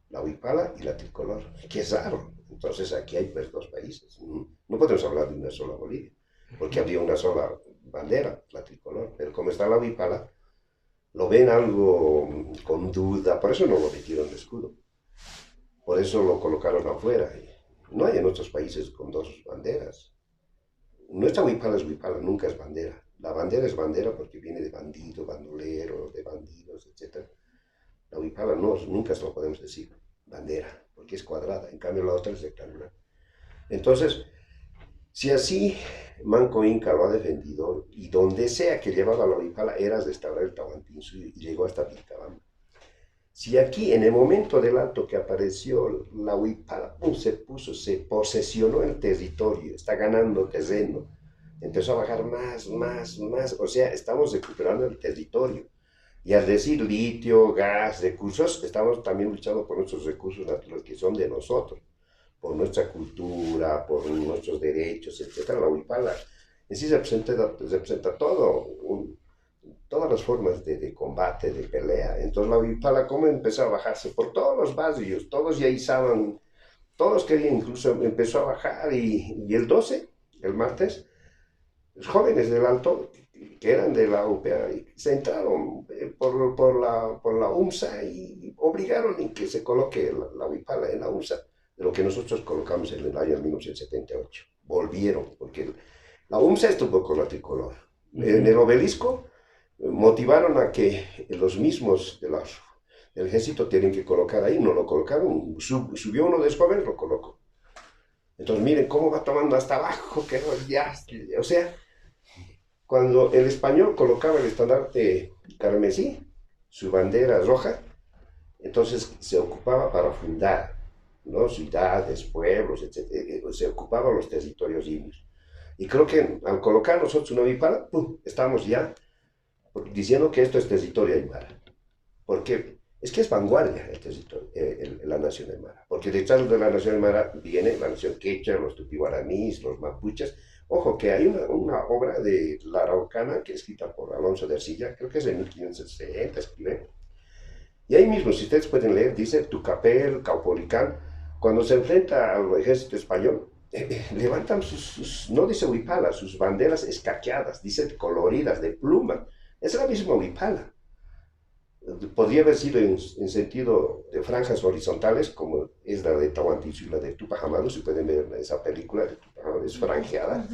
la huipala y la tricolor, que es raro. Entonces aquí hay pues dos países. No podemos hablar de una sola Bolivia, porque habría una sola bandera, la tricolor. Pero como está la huipala, lo ven algo con duda, por eso no lo metieron de escudo. Por eso lo colocaron afuera. No hay en otros países con dos banderas. Nuestra huipala es huipala, nunca es bandera. La bandera es bandera porque viene de bandido, bandolero, de bandidos, etc. La huipala no, nunca se lo podemos decir bandera, porque es cuadrada, en cambio la otra es rectangular. Entonces, si así Manco Inca lo ha defendido, y donde sea que llevaba la huipala era restaurar el Tahuantinsuyo y llegó hasta Vilcabamba. Si aquí en el momento del alto que apareció la huipala, se posesionó el territorio, está ganando terreno, empezó a bajar más, o sea, estamos recuperando el territorio. Y al decir litio, gas, recursos, estamos también luchando por nuestros recursos naturales que son de nosotros, por nuestra cultura, por nuestros derechos, etc. La huipala en sí representa todo, todas las formas de combate, de pelea. Entonces la huipala, ¿cómo empezó a bajarse? Por todos los barrios, todos ya izaban, todos querían, incluso empezó a bajar, y el 12, el martes, los jóvenes del Alto, que eran de la UPA, se entraron por la UMSA y obligaron en que se coloque la huipala en la UMSA, de lo que nosotros colocamos en el año 1978. Volvieron, porque la UMSA estuvo con la tricolor. En el obelisco motivaron a que los mismos del ejército tienen que colocar ahí, no lo colocaron, subió uno de los jóvenes, lo colocó. Entonces miren cómo va tomando hasta abajo, que ya, o sea, cuando el español colocaba el estandarte carmesí, su bandera roja, entonces se ocupaba para fundar, ¿no? Ciudades, pueblos, etc. Se ocupaba los territorios indios. Y creo que al colocar nosotros una huipala, estamos ya diciendo que esto es territorio aymara. Porque es que es vanguardia el territorio, la nación aymara. Porque detrás de la nación aymara viene la nación quechua, los tupi-guaraníes, los mapuches. Ojo, que hay una obra de la Araucana que es escrita por Alonso de Ercilla, creo que es de 1560, escribe. Y ahí mismo, si ustedes pueden leer, dice Tucapel, Caupolicán, cuando se enfrenta al ejército español, levantan no dice huipala, sus banderas escaqueadas, dice coloridas, de pluma. Es la misma huipala. Podría haber sido en sentido de franjas horizontales, como es la de Tahuantinsuyo y la de Tupac Amaru, si pueden ver esa película de Tupac Amaru, es franjeada,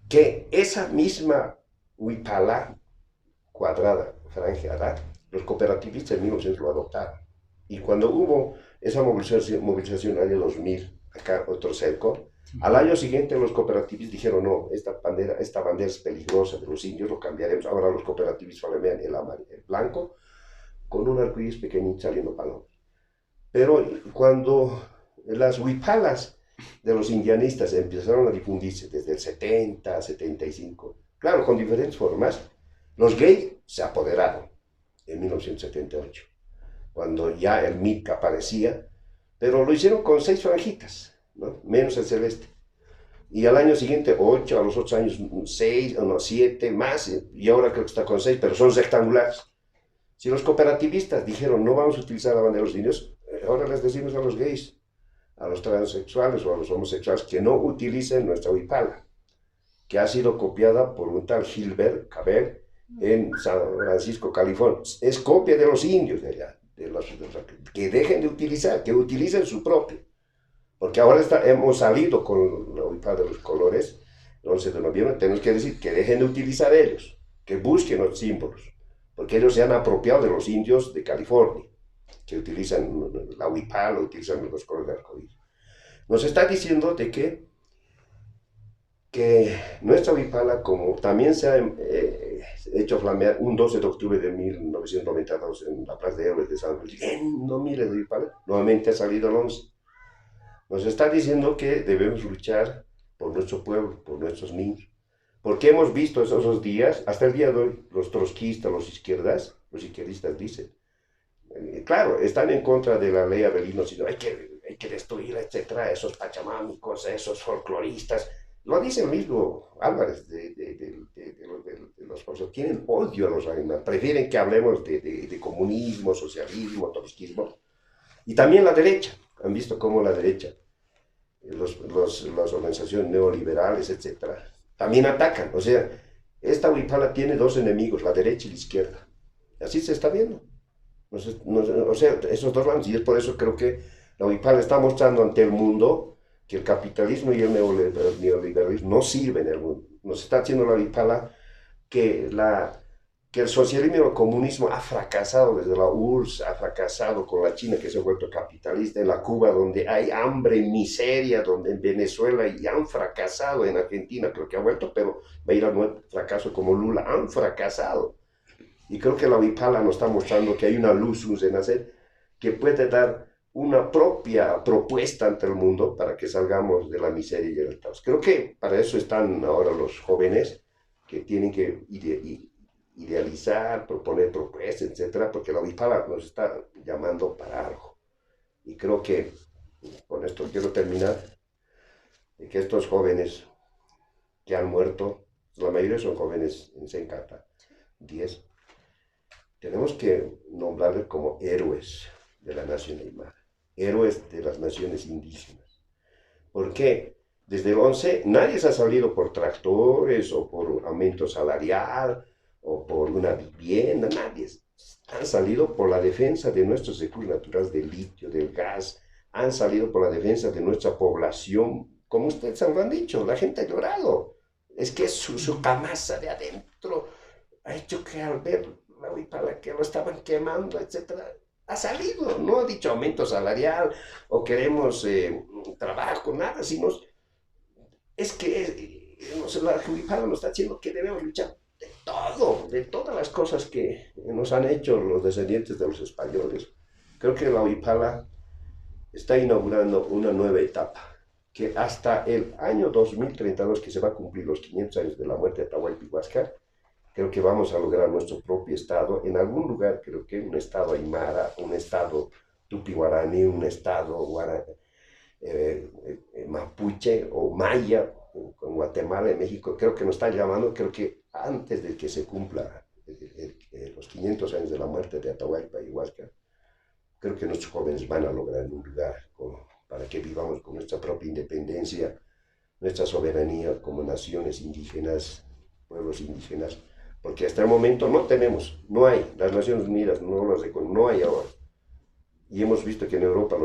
que esa misma huipala cuadrada, franjeada, los cooperativistas en 1900 lo adoptaron. Y cuando hubo esa movilización en el año 2000, acá otro cerco, al año siguiente los cooperativistas dijeron, no, esta bandera es peligrosa de los indios, lo cambiaremos. Ahora los cooperativistas vean el blanco, con un arcoíris pequeñito saliendo palomas. Pero cuando las huipalas de los indianistas empezaron a difundirse desde el 70, 75, claro, con diferentes formas, los gays se apoderaron en 1978, cuando ya el MITCA aparecía, pero lo hicieron con 6 franjitas, ¿no? Menos el celeste. Y al año siguiente 8, a los 8 años 6, o no, 7, más, y ahora creo que está con 6, pero son rectangulares. Si los cooperativistas dijeron no vamos a utilizar la bandera de los indios, ahora les decimos a los gays, a los transexuales o a los homosexuales que no utilicen nuestra huipala, que ha sido copiada por un tal Gilbert Cabell en San Francisco, California. Es copia de los indios de allá, que dejen de utilizar, que utilicen su propio. Porque ahora hemos salido con la huipala de los colores, el 11 de noviembre, tenemos que decir que dejen de utilizar ellos, que busquen los símbolos, porque ellos se han apropiado de los indios de California, que utilizan la huipala, utilizan los colores de arcoíris. Nos está diciendo de que nuestra huipala, como también se ha hecho flamear un 12 de octubre de 1992 en la Plaza de Héroes de San Luis, no miles de huipala, nuevamente ha salido el 11. Nos está diciendo que debemos luchar por nuestro pueblo, por nuestros niños. Porque hemos visto esos días, hasta el día de hoy, los trotskistas, los izquierdistas dicen, claro, están en contra de la ley Avelino, sino hay que destruir, etcétera, esos pachamámicos, esos folcloristas. Lo dice el mismo Álvarez de los profesores, tienen odio a los animales, prefieren que hablemos de comunismo, socialismo, trotskismo. Y también la derecha, han visto cómo la derecha, las organizaciones neoliberales, etcétera, también atacan. O sea, esta huipala tiene dos enemigos, la derecha y la izquierda. Así se está viendo. O sea, esos dos bandos. Y es por eso creo que la huipala está mostrando ante el mundo que el capitalismo y el neoliberalismo no sirven en el mundo. Nos está haciendo la huipala que el socialismo y el comunismo ha fracasado desde la URSS, ha fracasado con la China que se ha vuelto capitalista, en la Cuba donde hay hambre y miseria, donde en Venezuela y han fracasado, en Argentina creo que ha vuelto, pero va a ir a un fracaso como Lula, han fracasado. Y creo que la huipala nos está mostrando que hay una luz de nacer que puede dar una propia propuesta ante el mundo para que salgamos de la miseria y el caos. Creo que para eso están ahora los jóvenes que tienen que idealizar, proponer propuestas, etcétera, porque la huipala nos está llamando para algo. Y creo que con esto quiero terminar, de que estos jóvenes que han muerto, la mayoría son jóvenes en Sencata, 10, tenemos que nombrarles como héroes de la nación aymara, héroes de las naciones indígenas. ¿Por qué? Desde el 11 nadie se ha salido por tractores o por aumento salarial o por una vivienda, nadie. Han salido por la defensa de nuestros recursos naturales, del litio, del gas, han salido por la defensa de nuestra población. Como ustedes han dicho, la gente ha llorado. Es que su camasa de adentro ha hecho que al ver la huipala que lo estaban quemando, etcétera, ha salido. No ha dicho aumento salarial o queremos trabajo, nada, sino es que la huipala nos está diciendo que debemos luchar de todo, de todas las cosas que nos han hecho los descendientes de los españoles. Creo que la huipala está inaugurando una nueva etapa, que hasta el año 2032, que se va a cumplir los 500 años de la muerte de Atahualpa Huáscar, creo que vamos a lograr nuestro propio estado, en algún lugar, creo que un estado aymara, un estado tupi-guaraní, un estado mapuche o maya, con Guatemala y México, creo que nos están llamando, creo que antes de que se cumpla los 500 años de la muerte de Atahualpa Huáscar, creo que nuestros jóvenes van a lograr un lugar para que vivamos con nuestra propia independencia, nuestra soberanía como naciones indígenas, pueblos indígenas, porque hasta el momento no hay, las Naciones Unidas no hay ahora. Y hemos visto que en Europa,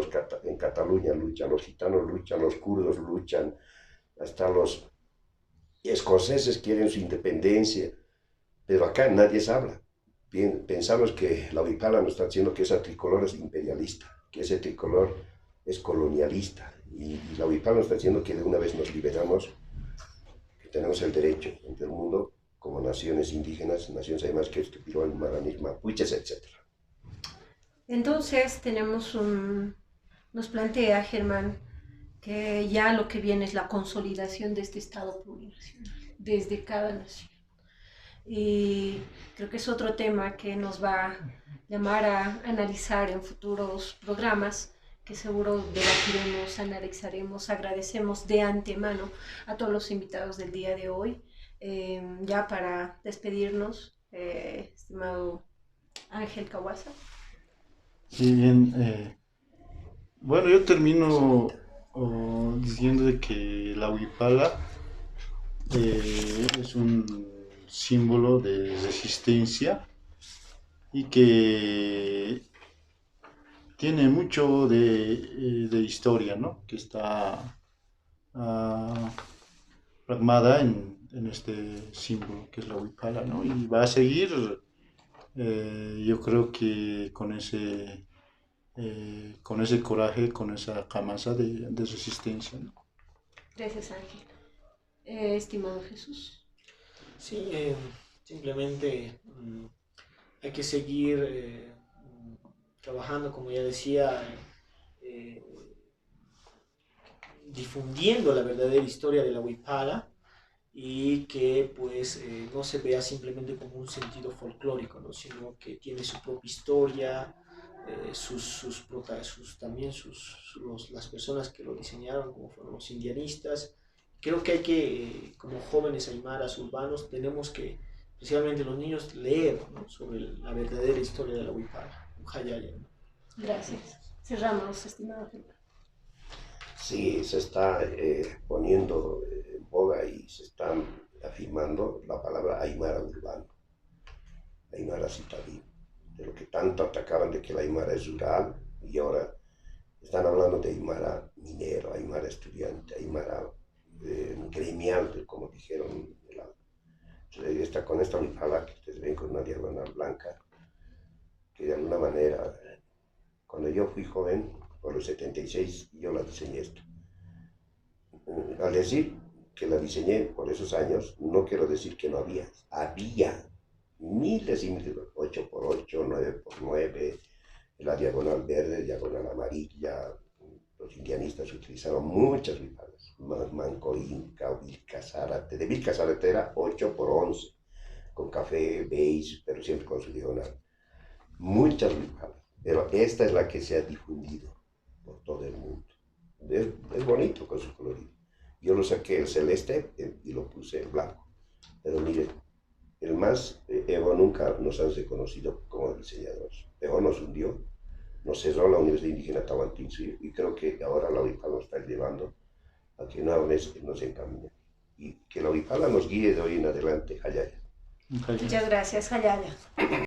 en Cataluña luchan, los gitanos luchan, los kurdos luchan, hasta los escoceses quieren su independencia, pero acá nadie se habla. Pensamos que la huipala nos está diciendo que esa tricolor es imperialista, que ese tricolor es colonialista, y la huipala nos está diciendo que de una vez nos liberamos, que tenemos el derecho ante el mundo como naciones indígenas, naciones además que es Tupirol, Maranis, Mapuches, etc. Entonces nos plantea Germán que ya lo que viene es la consolidación de este Estado plurinacional desde cada nación. Y creo que es otro tema que nos va a llamar a analizar en futuros programas, que seguro debatiremos, analizaremos. Agradecemos de antemano a todos los invitados del día de hoy. Ya para despedirnos, estimado Ángel Kawasa. Sí, bien. Bueno, yo termino diciendo de que la huipala es un símbolo de resistencia y que tiene mucho de historia, ¿no? Que está plasmada en este símbolo que es la huipala, ¿no? Y va a seguir, yo creo que con ese coraje, con esa camasa de resistencia, ¿no? Gracias, Ángel. Estimado Jesús. Sí, simplemente hay que seguir trabajando, como ya decía, difundiendo la verdadera historia de la huipala, y que pues no se vea simplemente como un sentido folclórico, ¿no? Sino que tiene su propia historia, también las personas que lo diseñaron, como fueron los indianistas. Creo que hay que, como jóvenes aymaras urbanos, tenemos que, especialmente los niños, leer, ¿no?, sobre la verdadera historia de la huipala, un hayaya, ¿no? Gracias. Cerramos, estimado Germán. Sí, se está poniendo en boga y se está afirmando la palabra Aymara urbano, Aymara citadino, de lo que tanto atacaban de que la Aymara es rural y ahora están hablando de Aymara minero, Aymara estudiante, Aymara gremial, como dijeron. Con esta huipala que ustedes ven con una diagonal blanca, que de alguna manera, cuando yo fui joven, por los 76, yo la diseñé esto. Al decir que la diseñé por esos años, no quiero decir que no había. Había miles y miles, 8x8, 9x9, la diagonal verde, diagonal amarilla. Los indianistas utilizaron muchas huipalas. Manco Inca, Vilca Zárate. De Vilca Zárate era 8x11, con café, beige, pero siempre con su diagonal. Muchas huipalas, pero esta es la que se ha difundido por todo el mundo. Es bonito con su colorido. Yo lo saqué el celeste y lo puse en blanco. Pero miren, el más, Evo nunca nos han reconocido como diseñadores. Evo nos hundió, nos cerró la Universidad Indígena Tahuantinsuyo y creo que ahora la huipala nos está llevando a que una vez nos encamine. Y que la huipala nos guíe de hoy en adelante, Jayaya. Muchas gracias, Jayaya.